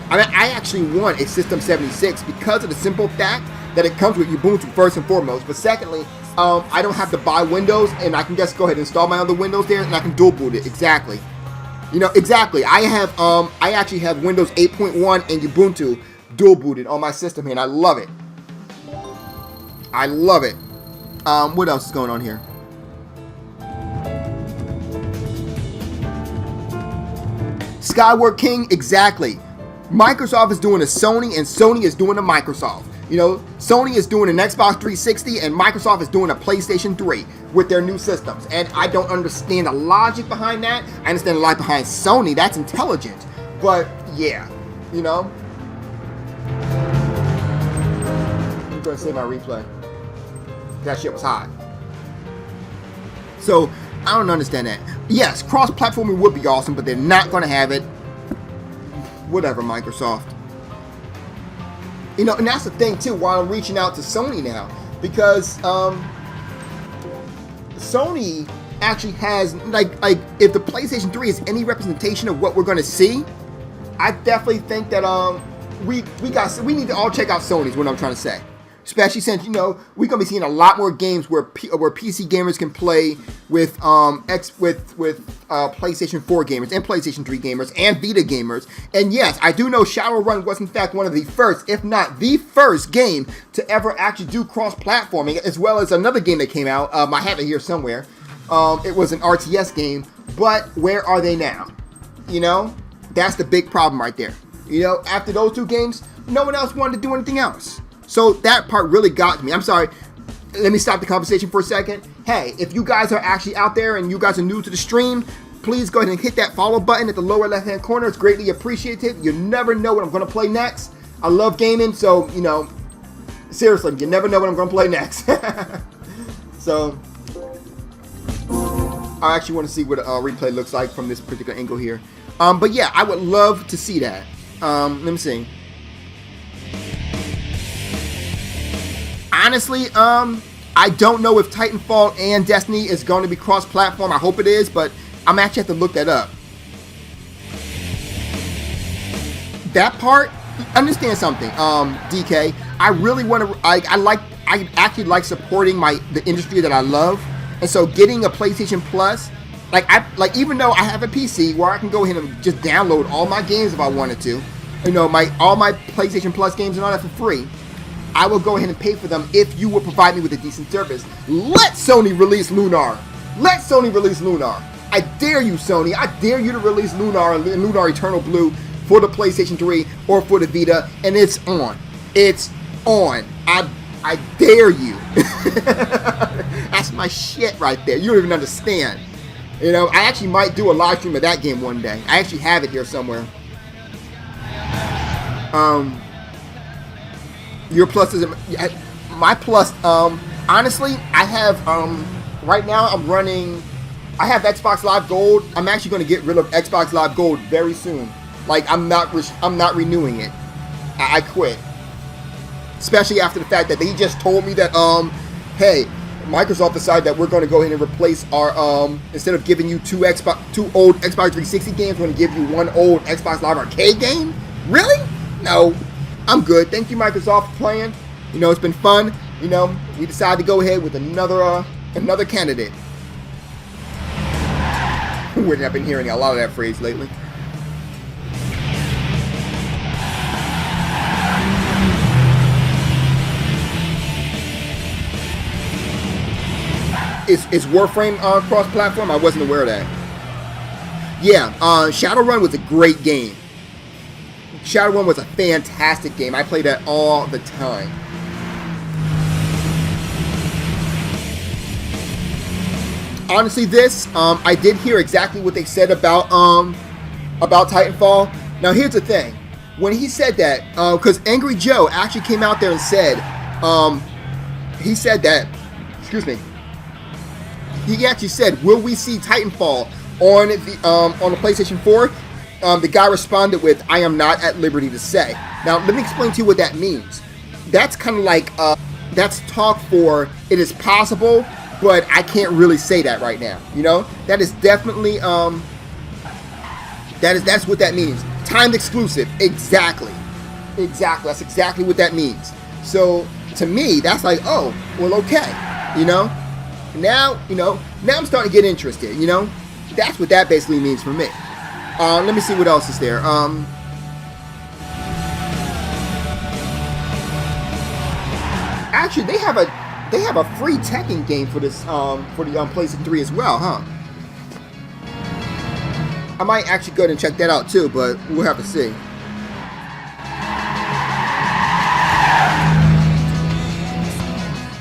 I actually want a System 76 because of the simple fact that it comes with Ubuntu first and foremost. But secondly, I don't have to buy Windows, and I can just go ahead and install my other Windows there, and I can dual boot it. Exactly. You know, exactly. I actually have Windows 8.1 and Ubuntu dual booted on my system here, and I love it. I love it. What else is going on here? Skyward King, exactly. Microsoft is doing a Sony, and Sony is doing a Microsoft. You know, Sony is doing an Xbox 360, and Microsoft is doing a PlayStation 3 with their new systems. And I don't understand the logic behind that. I understand the logic behind Sony. That's intelligent. But, yeah, you know. I'm going to save my replay. That shit was hot. So, I don't understand that. Yes, cross-platforming would be awesome, but they're not going to have it. Whatever, Microsoft. You know, and that's the thing too, why I'm reaching out to Sony now, because Sony actually has, like if the PlayStation 3 is any representation of what we're going to see, I definitely think that we need to all check out Sony's, what I'm trying to say. Especially since, you know, we're going to be seeing a lot more games where PC gamers can play with PlayStation 4 gamers and PlayStation 3 gamers and Vita gamers. And yes, I do know Shadowrun was in fact one of the first, if not the first game to ever actually do cross-platforming, as well as another game that came out. I have it here somewhere. It was an RTS game, but where are they now? You know, that's the big problem right there. You know, after those two games, no one else wanted to do anything else. So that part really got me. I'm sorry. Let me stop the conversation for a second. Hey, if you guys are actually out there and you guys are new to the stream, please go ahead and hit that follow button at the lower left-hand corner. It's greatly appreciated. You never know what I'm going to play next. I love gaming, so, you know, seriously, you never know what I'm going to play next. So, I actually want to see what a replay looks like from this particular angle here. But yeah, I would love to see that. Let me see. Honestly, I don't know if Titanfall and Destiny is going to be cross-platform. I hope it is, but I'm actually have to look that up. That part, understand something, DK. I really want to. I actually like supporting the industry that I love, and so getting a PlayStation Plus, even though I have a PC where I can go ahead and just download all my games if I wanted to, you know, all my PlayStation Plus games and all that for free. I will go ahead and pay for them if you will provide me with a decent service. Let Sony release Lunar. Let Sony release Lunar. I dare you, Sony. I dare you to release Lunar and Lunar Eternal Blue for the PlayStation 3 or for the Vita, and it's on. It's on. I dare you. That's my shit right there. You don't even understand. You know, I actually might do a live stream of that game one day. I actually have it here somewhere. Your plus is my plus. Honestly, I have right now I'm running. I have Xbox Live Gold. I'm actually going to get rid of Xbox Live Gold very soon. Like I'm not renewing it. I quit. Especially after the fact that they just told me that hey, Microsoft decided that we're going to go ahead and replace our instead of giving you two old Xbox 360 games, we're going to give you one old Xbox Live Arcade game. Really? No. I'm good. Thank you, Microsoft, for playing. You know, it's been fun. You know, we decided to go ahead with another candidate. Weird, I've been hearing a lot of that phrase lately. Is Warframe cross-platform? I wasn't aware of that. Yeah, Shadowrun was a great game. Shadowrun was a fantastic game. I played that all the time. Honestly, I did hear exactly what they said about Titanfall. Now, here's the thing. When he said that, because Angry Joe actually came out there and said, he said that, excuse me, he actually said, will we see Titanfall on the PlayStation 4? The guy responded with, I am not at liberty to say. Now, let me explain to you what that means. That's kind of like, that's talk for, it is possible, but I can't really say that right now. You know? That is definitely, that's what that means. Timed exclusive. Exactly. That's exactly what that means. So, to me, that's like, oh, well, okay. You know? Now I'm starting to get interested, you know? That's what that basically means for me. Let me see what else is there. Actually, they have a free Tekken game for this for the PlayStation 3 as well, huh? I might actually go ahead and check that out too, but we'll have to see.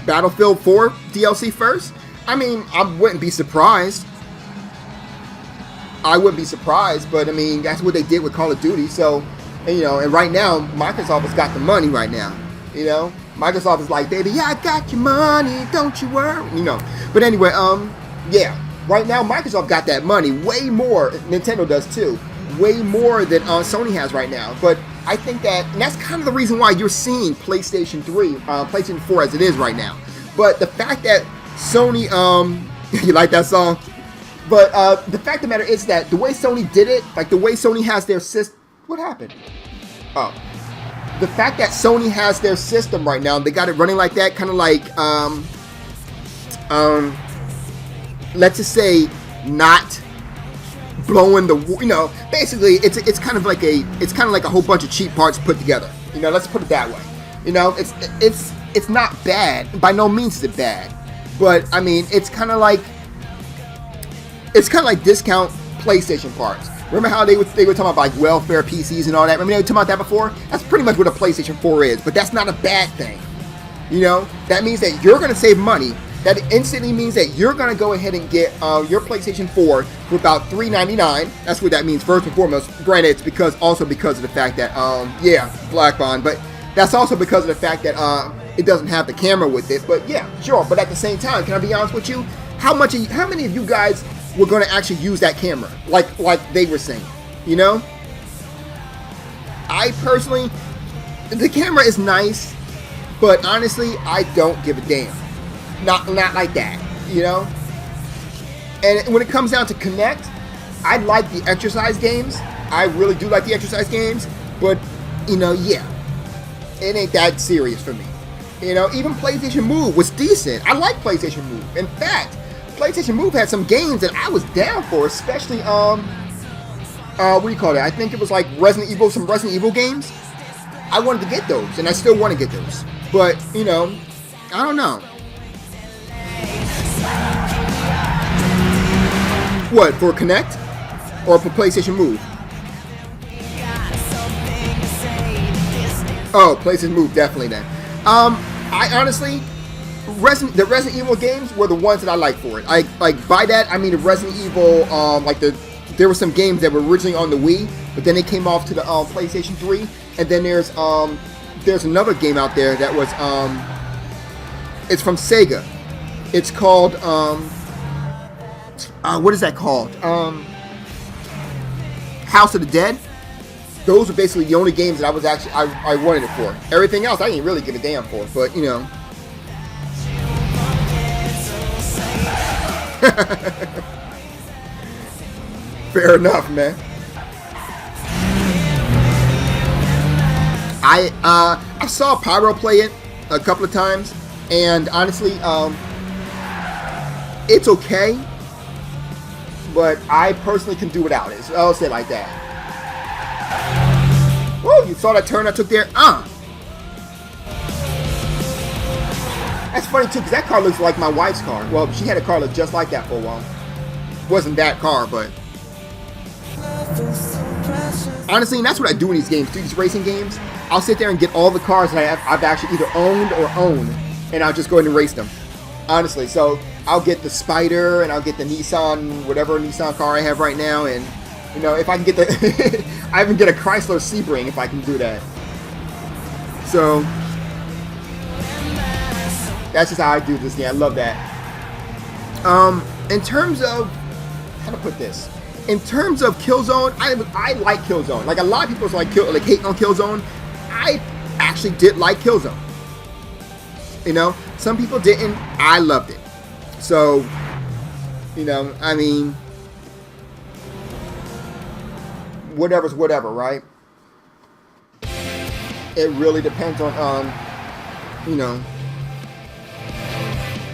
Battlefield 4 DLC first? I mean, I wouldn't be surprised. But I mean, that's what they did with Call of Duty. So, you know, and right now, Microsoft has got the money right now. You know, Microsoft is like, baby, yeah, I got your money, don't you worry. You know, but anyway, yeah, right now Microsoft got that money way more. Nintendo does too, way more than Sony has right now. But I think and that's kind of the reason why you're seeing PlayStation 3, PlayStation 4 as it is right now. But the fact that Sony, you like that song? But the fact of the matter is that the way Sony did it, like the way Sony has their system, what happened? Oh, the fact that Sony has their system right now, they got it running like that, kind of like, let's just say, not blowing the, you know, basically it's kind of like a whole bunch of cheap parts put together. You know, let's put it that way. You know, it's not bad. By no means is it bad, but I mean, it's kind of like discount PlayStation parts. Remember how they were talking about like welfare PCs and all that? Remember they were talking about that before? That's pretty much what a PlayStation 4 is, but that's not a bad thing. You know, that means that you're going to save money. That instantly means that you're going to go ahead and get your PlayStation 4 for about $399. That's what that means first and foremost. Granted, it's because of the fact that yeah, Black Bond, but that's also because of the fact that it doesn't have the camera with it. But yeah, sure. But at the same time, can I be honest with you? How many of you guys were going to actually use that camera, like they were saying? You know, I personally, the camera is nice, but honestly, I don't give a damn. Not like that, you know. And when it comes down to Connect, I like the exercise games. I really do like the exercise games, but you know, yeah, it ain't that serious for me. You know, even PlayStation Move was decent. I like PlayStation Move. In fact, PlayStation Move had some games that I was down for, especially what do you call it? I think it was like some Resident Evil games. I wanted to get those, and I still want to get those. But you know, I don't know. What, for Connect or for PlayStation Move? Oh, PlayStation Move, definitely then. I honestly, the Resident Evil games were the ones that I liked for it. I like by that I mean the Resident Evil, there were some games that were originally on the Wii, but then they came off to the PlayStation 3, and then there's another game out there that was it's from Sega. It's called what is that called? House of the Dead. Those are basically the only games that I was actually I wanted it for. Everything else I didn't really give a damn for, but you know. Fair enough, man. I saw Pyro play it a couple of times, and honestly, it's okay, but I personally can do without it. So I'll say it like that. Whoa, you saw that turn I took there? That's funny too, because that car looks like my wife's car. Well, she had a car look just like that for a while. Wasn't that car, but honestly, and that's what I do in these games, these racing games. I'll sit there and get all the cars that I've actually either owned or own, and I'll just go ahead and race them. Honestly, so I'll get the Spider and I'll get the Nissan, whatever Nissan car I have right now, and you know, if I can get the, I even get a Chrysler Sebring if I can do that. So that's just how I do this game. I love that. In terms of how to put this, in terms of Killzone, I like Killzone. Like a lot of people hate on Killzone. I actually did like Killzone. You know, some people didn't. I loved it. So, you know, I mean, whatever's whatever, right? It really depends on, you know.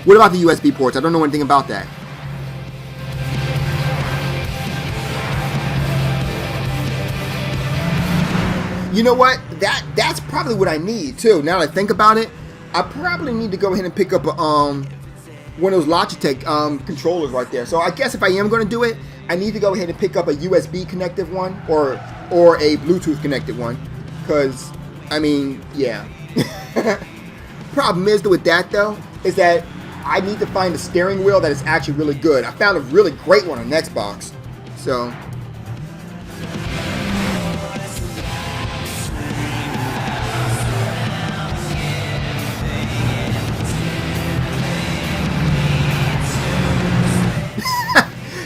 What about the USB ports? I don't know anything about that. You know what? That's probably what I need too. Now that I think about it, I probably need to go ahead and pick up a, one of those Logitech controllers right there. So I guess if I am going to do it, I need to go ahead and pick up a USB connected one or a Bluetooth connected one. Because, I mean, yeah. Problem is with that though, is that I need to find a steering wheel that is actually really good. I found a really great one on Xbox. So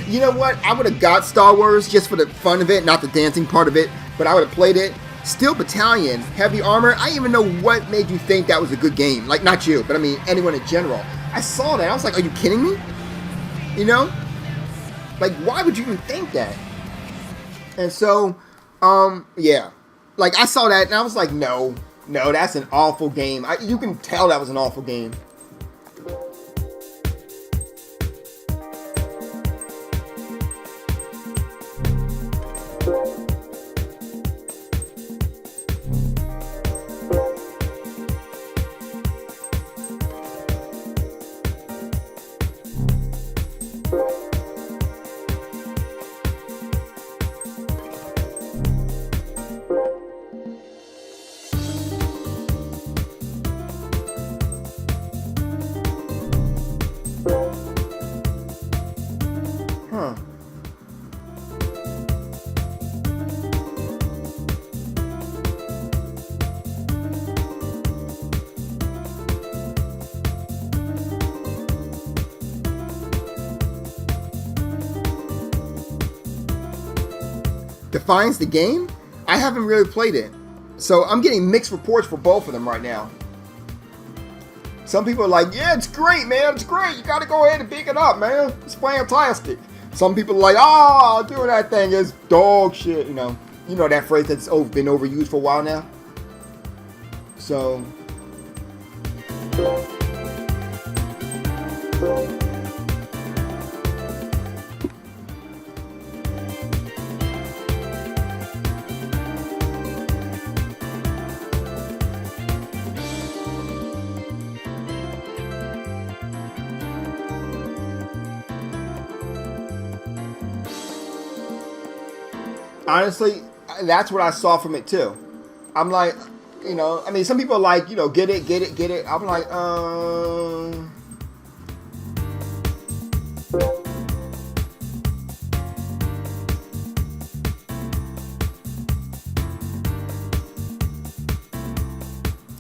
you know what? I would have got Star Wars just for the fun of it, not the dancing part of it, but I would have played it. Steel Battalion, Heavy Armor, I didn't even know what made you think that was a good game. Like, not you, but I mean anyone in general. I saw that, I was like, are you kidding me? You know? Like, why would you even think that? And so, yeah. Like, I saw that, and I was like, no, that's an awful game. You can tell that was an awful game. Defiance the game? I haven't really played it. So I'm getting mixed reports for both of them right now. Some people are like, yeah, it's great, man. It's great. You got to go ahead and pick it up, man. It's fantastic. Some people are like, oh, doing that thing is dog shit. You know that phrase that's been overused for a while now. So... honestly, that's what I saw from it too. I'm like, I mean, some people are like, get it. I'm like,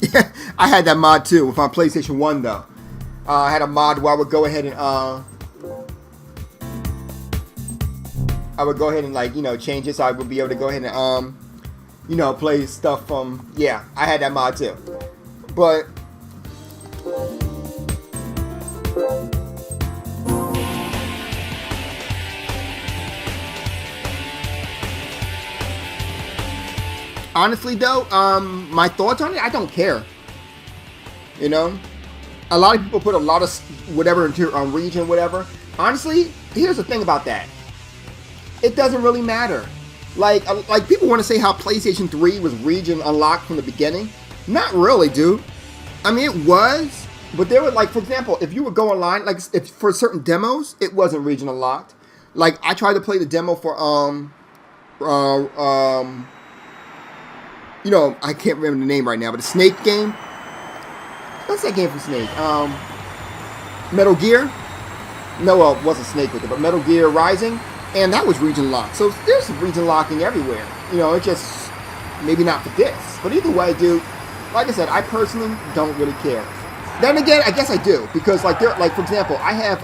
yeah, I had that mod too with my PlayStation 1 though. I had a mod where I would go ahead and like, change it so I would be able to go ahead and, play stuff from, yeah, I had that mod too. But, honestly though, my thoughts on it, I don't care. A lot of people put a lot of whatever into region, whatever. Honestly, here's the thing about that. It doesn't really matter. Like people want to say how PlayStation 3 was region unlocked from the beginning. Not really, dude. I mean, it was, but there were, like, for example, if you would go online, like, if for certain demos, it wasn't region unlocked. Like, I tried to play the demo for I can't remember the name right now, but the Snake game. What's that game for Snake? Metal Gear. No, well, it wasn't Snake with it, but Metal Gear Rising. And that was region locked. So there's region locking everywhere. It just, maybe not for this. But either way, dude, like I said, I personally don't really care. Then again, I guess I do. Because, like, for example, I have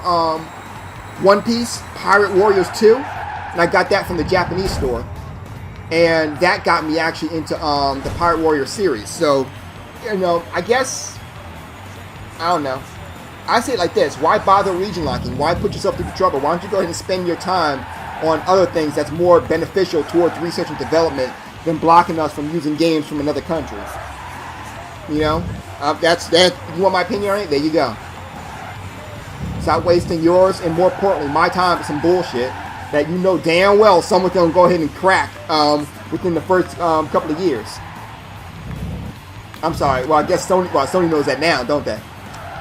One Piece Pirate Warriors 2. And I got that from the Japanese store. And that got me actually into the Pirate Warrior series. So, I guess, I don't know. I say it like this: why bother region locking? Why put yourself through the trouble? Why don't you go ahead and spend your time on other things that's more beneficial towards research and development than blocking us from using games from another country? That's that. You want my opinion on it? There you go. Stop wasting yours and, more importantly, my time for some bullshit that damn well someone's gonna go ahead and crack within the first couple of years. I'm sorry. Well, I guess Sony knows that now, don't they?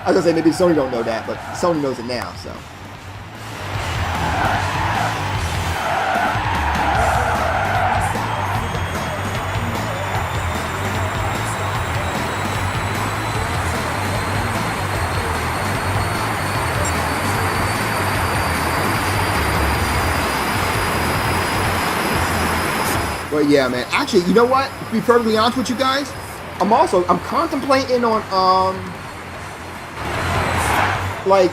I was going to say maybe Sony don't know that, but Sony knows it now, so. But yeah, man. Actually, you know what? To be perfectly honest with you guys, I'm contemplating on, like,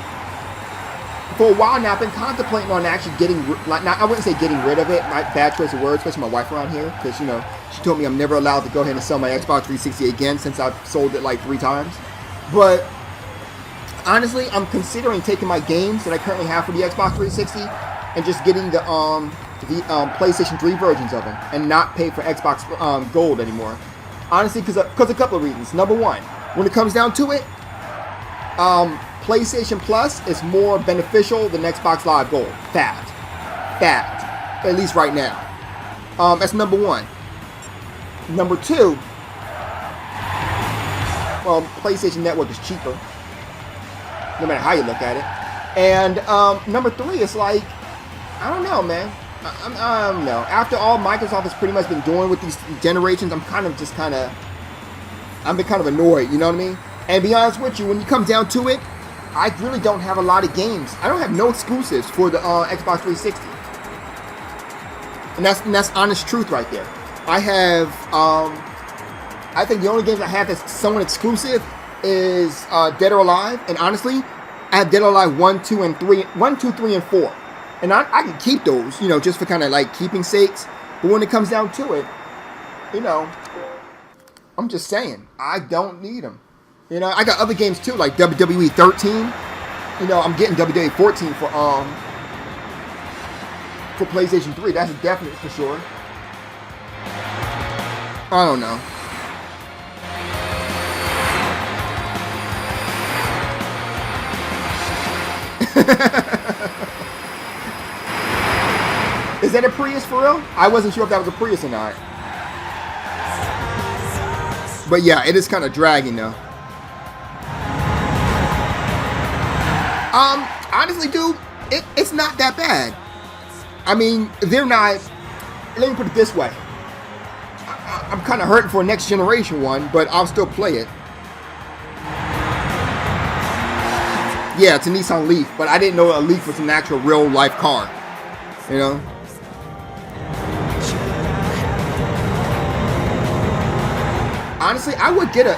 for a while now, I've been contemplating on actually getting, I wouldn't say getting rid of it, my bad choice of words, especially my wife around here, because, she told me I'm never allowed to go ahead and sell my Xbox 360 again since I've sold it like 3 times. But, honestly, I'm considering taking my games that I currently have for the Xbox 360 and just getting the PlayStation 3 versions of them and not pay for Xbox Gold anymore. Honestly, because a couple of reasons. Number one, when it comes down to it, PlayStation Plus is more beneficial than Xbox Live Gold. Fact. At least right now. That's number one. Number two, well, PlayStation Network is cheaper, no matter how you look at it. And number three is like, I don't know, man. I don't know. After all Microsoft has pretty much been doing with these generations, I'm kind of annoyed, you know what I mean? And to be honest with you, when you come down to it, I really don't have a lot of games. I don't have no exclusives for the Xbox 360. And that's honest truth right there. I have, I think the only games I have that's somewhat exclusive is Dead or Alive. And honestly, I have Dead or Alive 1, 2, 3, and 4. And I can keep those, just for kind of like keeping sakes. But when it comes down to it, you know, I'm just saying, I don't need them. You know, I got other games too, like WWE 13. You know, I'm getting WWE 14 for PlayStation 3. That's a definite for sure. I don't know. Is that a Prius for real? I wasn't sure if that was a Prius or not. But yeah, it is kind of dragging though. Honestly, dude, it's not that bad. I mean, they're not. Let me put it this way. I'm kind of hurting for a next generation one, but I'll still play it. Yeah, it's a Nissan Leaf, but I didn't know a Leaf was an actual real life car. You know? Honestly, I would get a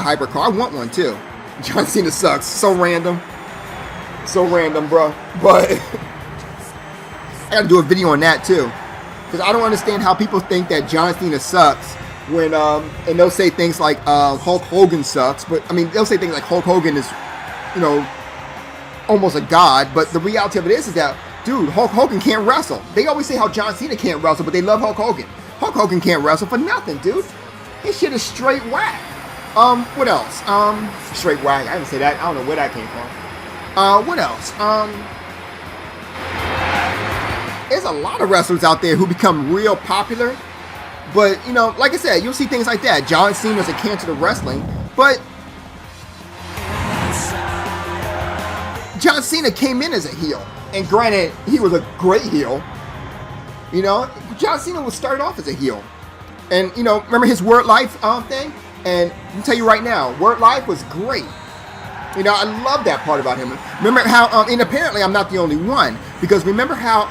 hyper car. I want one too. John Cena sucks. So random, bro. But I gotta do a video on that too, because I don't understand how people think that John Cena sucks when and they'll say things like Hulk Hogan sucks. But I mean, they'll say things like Hulk Hogan is, you know, almost a god. But the reality of it is that, dude, Hulk Hogan can't wrestle. They always say how John Cena can't wrestle, but they love Hulk Hogan. Hulk Hogan can't wrestle for nothing, dude. His shit is straight whack. What else? Straight whack. I didn't say that. I don't know where that came from. What else? There's a lot of wrestlers out there who become real popular, but you know, like I said, you'll see things like that. John Cena's a cancer to wrestling, but John Cena came in as a heel, and granted, he was a great heel. You know, John Cena was started off as a heel. And, you know, remember his Word Life thing? And I can tell you right now, Word Life was great. You know, I love that part about him. Remember how, and apparently I'm not the only one, because remember how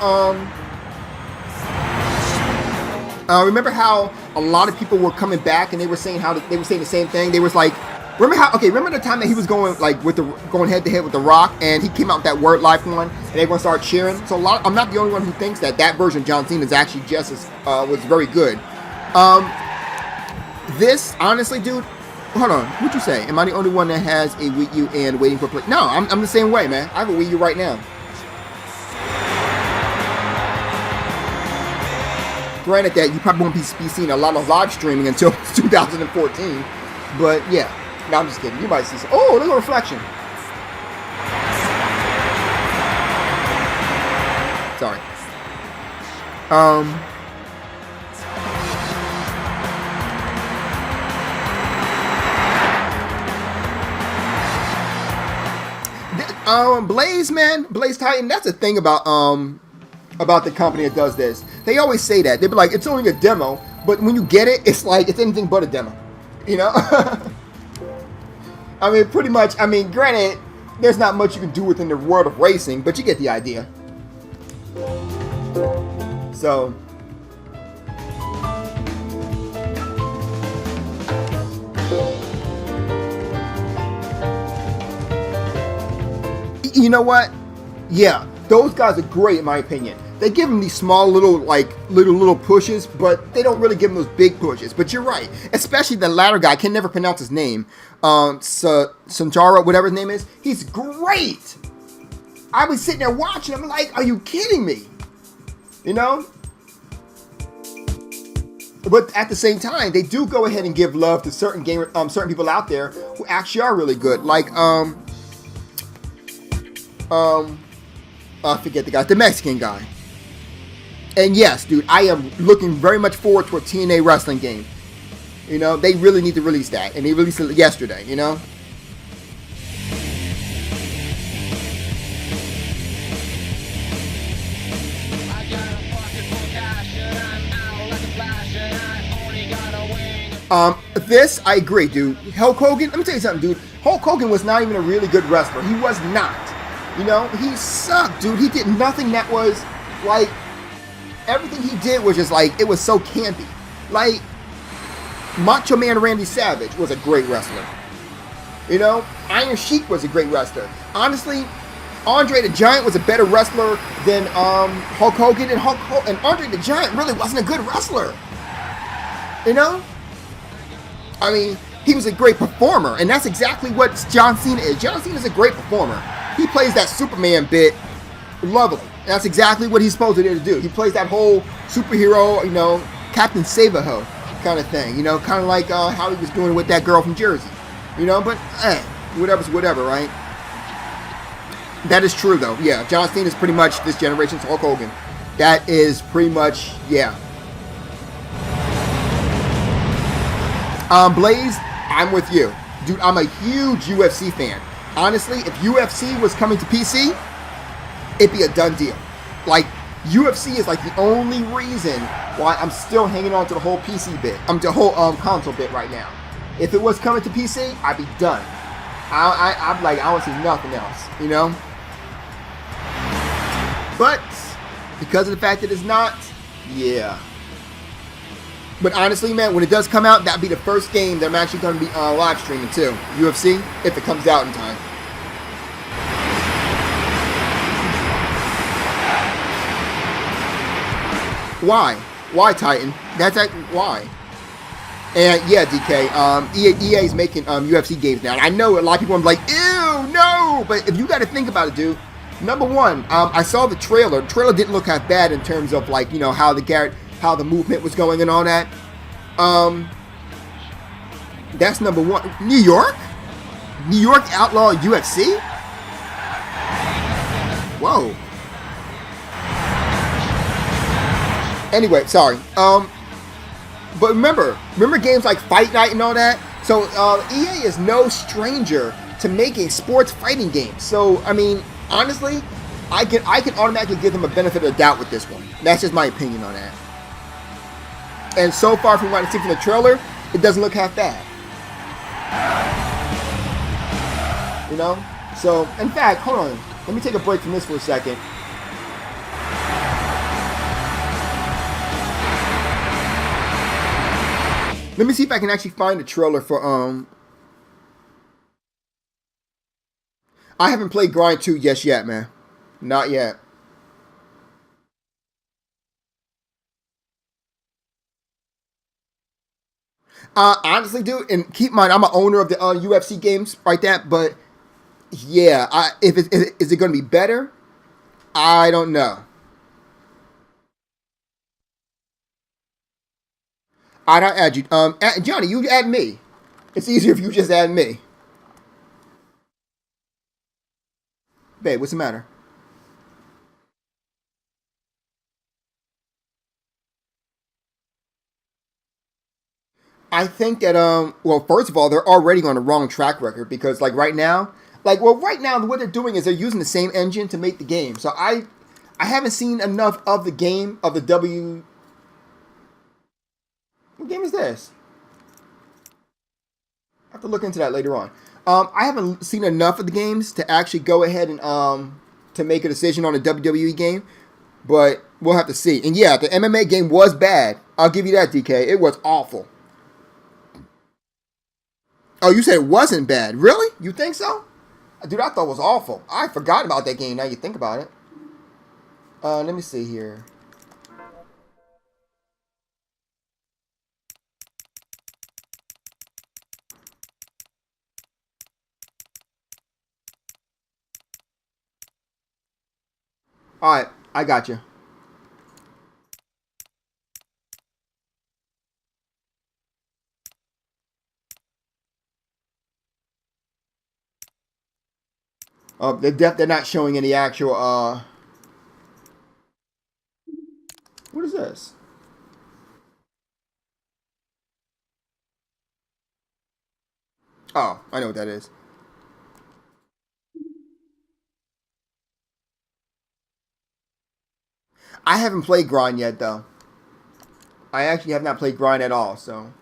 a lot of people were coming back and they were saying they were saying the same thing. They was like, remember the time that he was going like going head to head with The Rock, and he came out with that Word Life one, and everyone started cheering. So I'm not the only one who thinks that version of John Cena is actually just as was very good. This, honestly, dude, hold on, what'd you say? Am I the only one that has a Wii U and waiting for play? No, I'm the same way, man. I have a Wii U right now. Granted that you probably won't be seeing a lot of live streaming until 2014, but yeah. No, I'm just kidding. You might see some. Oh, there's a reflection. Sorry. Blaze, man, Blaze Titan. That's the thing about the company that does this. They always say that. They be like, it's only a demo, but when you get it, it's like it's anything but a demo. You know? I mean, pretty much. I mean, granted, there's not much you can do within the world of racing, but you get the idea. So. You know what? Yeah, those guys are great in my opinion. They give them these small little pushes, but they don't really give them those big pushes. But you're right, especially the latter guy. I can never pronounce his name. Sanjaro, whatever his name is. He's great. I was sitting there watching. I'm like, are you kidding me? You know. But at the same time, they do go ahead and give love to certain certain people out there who actually are really good. Like I forget the guy, the Mexican guy. And yes, dude, I am looking very much forward to a TNA wrestling game. You know, they really need to release that, and they released it yesterday. You know. This, I agree, dude. Hulk Hogan, let me tell you something, dude. Hulk Hogan was not even a really good wrestler. He was not. You know, he sucked, dude. He did nothing that was, like, everything he did was just, like, it was so campy. Like, Macho Man Randy Savage was a great wrestler. You know, Iron Sheik was a great wrestler. Honestly, Andre the Giant was a better wrestler than Hulk Hogan, and Andre the Giant really wasn't a good wrestler. You know? I mean, he was a great performer, and that's exactly what John Cena is. John Cena is a great performer. He plays that Superman bit lovely. And that's exactly what he's supposed to do. He plays that whole superhero, you know, Captain Save-A-Ho kind of thing. You know, kind of like how he was doing with that girl from Jersey. You know, but whatever's whatever, right? That is true, though. Yeah, John Cena is pretty much this generation's Hulk Hogan. That is pretty much, yeah. Blaze, I'm with you. Dude, I'm a huge UFC fan. Honestly, if UFC was coming to PC, it'd be a done deal. Like, UFC is like the only reason why I'm still hanging on to the whole PC bit. The whole console bit right now. If it was coming to PC, I'd be done. I'm like, I don't see nothing else, you know? But, because of the fact that it's not, yeah. But honestly, man, when it does come out, that'll be the first game that I'm actually going to be live streaming too. UFC, if it comes out in time. Why? Why, Titan? Why? And yeah, DK, EA is making UFC games now. And I know a lot of people are like, ew, no! But if you got to think about it, dude, number one, I saw the trailer. The trailer didn't look half bad in terms of, like, you know, how the movement was going and all that. That's number one. New York outlaw UFC? Whoa. Anyway, sorry. But remember games like Fight Night and all that? So, EA is no stranger to making sports fighting games. So, I mean, honestly, I can automatically give them a benefit of the doubt with this one. That's just my opinion on that. And so far from what I see from the trailer, it doesn't look half bad. You know? So, in fact, hold on. Let me take a break from this for a second. Let me see if I can actually find the trailer for, I haven't played Grind 2 just yet, man. Not yet. Honestly, dude, and keep in mind, I'm an owner of the UFC games like that, but yeah, is it going to be better? I don't know. I don't add you. Johnny, you add me. It's easier if you just add me. Babe, what's the matter? I think that well, first of all, they're already on the wrong track record because right now what they're doing is they're using the same engine to make the game. So I haven't seen enough of the game of the W. What game is this? I have to look into that later on. I haven't seen enough of the games to actually go ahead and to make a decision on a WWE game, but we'll have to see. And yeah, the MMA game was bad. I'll give you that, DK. It was awful. Oh, you said it wasn't bad. Really? You think so? Dude, I thought it was awful. I forgot about that game now you think about it. Let me see here. Alright, I got you. They're not showing any actual, what is this? Oh, I know what that is. I haven't played Gran yet, though. I actually have not played Gran at all, so.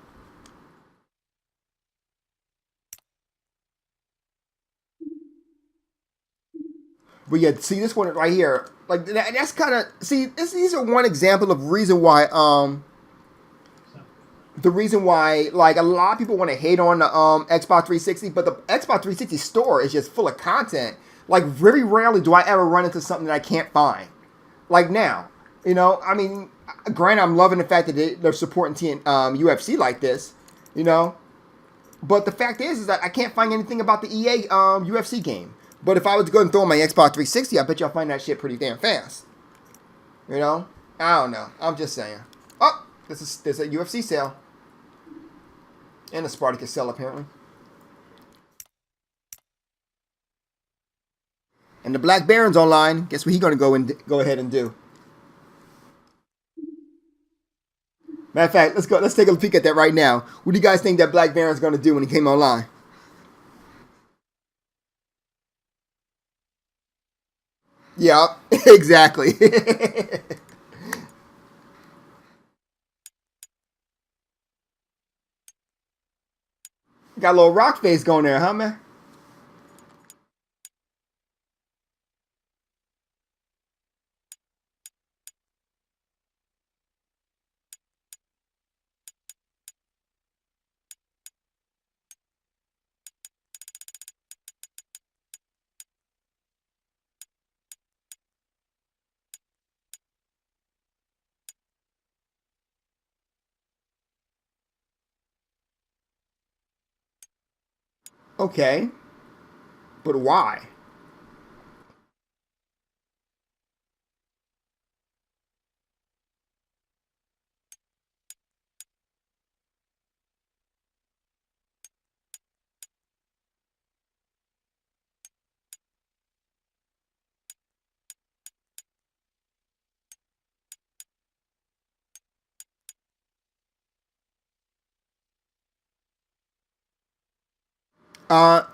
But yeah, see this one right here, like that's kind of these are one example of reason why the reason why like a lot of people want to hate on the Xbox 360, but the Xbox 360 store is just full of content. Like, very rarely do I ever run into something that I can't find. Like now, I mean, granted, I'm loving the fact that they're supporting UFC like this, But the fact is that I can't find anything about the EA UFC game. But if I was to go and throw on my Xbox 360, I bet you I'll find that shit pretty damn fast. I don't know. I'm just saying. Oh, there's a UFC sale. And a Spartacus sale, apparently. And the Black Baron's online. Guess what he's going to go ahead and do? Matter of fact, let's go. Let's take a peek at that right now. What do you guys think that Black Baron's going to do when he came online? Yeah, exactly. Got a little rock face going there, huh, man? Okay, but why?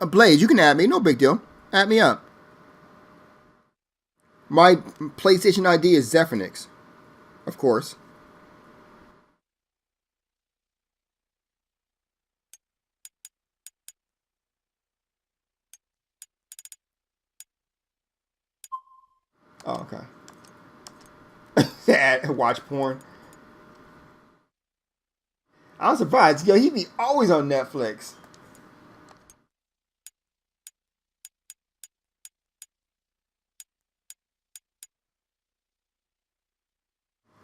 Blaze, you can add me. No big deal. Add me up. My PlayStation ID is Zephyrnix, of course. Oh, okay. Watch porn. I'm surprised. Yo, he be always on Netflix.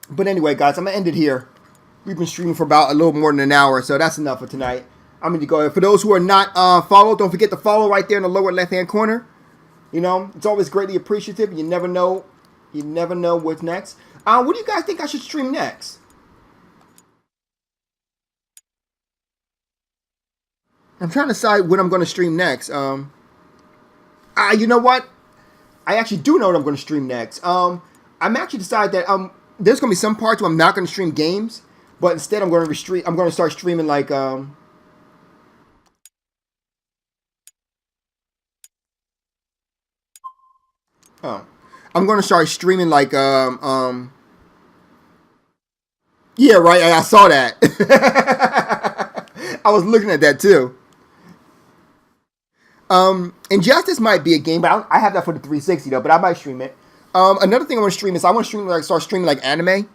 But anyway, guys, I'm going to end it here. We've been streaming for about a little more than an hour, so that's enough for tonight. I'm going to go. For those who are not followed, don't forget to follow right there in the lower left-hand corner. It's always greatly appreciative. You never know. You never know what's next. What do you guys think I should stream next? I'm trying to decide what I'm going to stream next. You know what? I actually do know what I'm going to stream next. I'm actually decided that there's going to be some parts where I'm not going to stream games, but instead I'm going to start streaming like I'm going to start streaming like yeah, right. I saw that. I was looking at that too. Injustice might be a game, but I have that for the 360 though. But I might stream it. Another thing I want to stream is I want to start streaming like anime,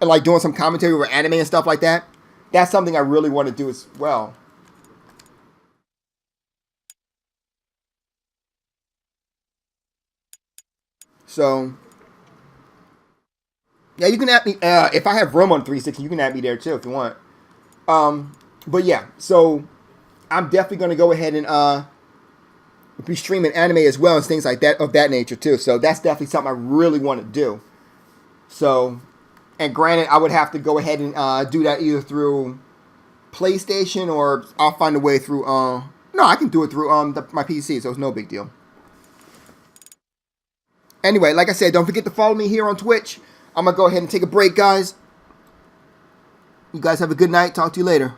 and like doing some commentary over anime and stuff like that. That's something I really want to do as well. So yeah, you can add me if I have room on 360. You can add me there too if you want. But yeah, so I'm definitely going to go ahead and be streaming anime as well and things like that of that nature too. So that's definitely something I really want to do. So, and granted, I would have to go ahead and do that either through PlayStation or I'll find a way through. No, I can do it through my PC, so it's no big deal. Anyway, like I said, don't forget to follow me here on Twitch. I'm gonna go ahead and take a break, guys. You guys have a good night. Talk to you later.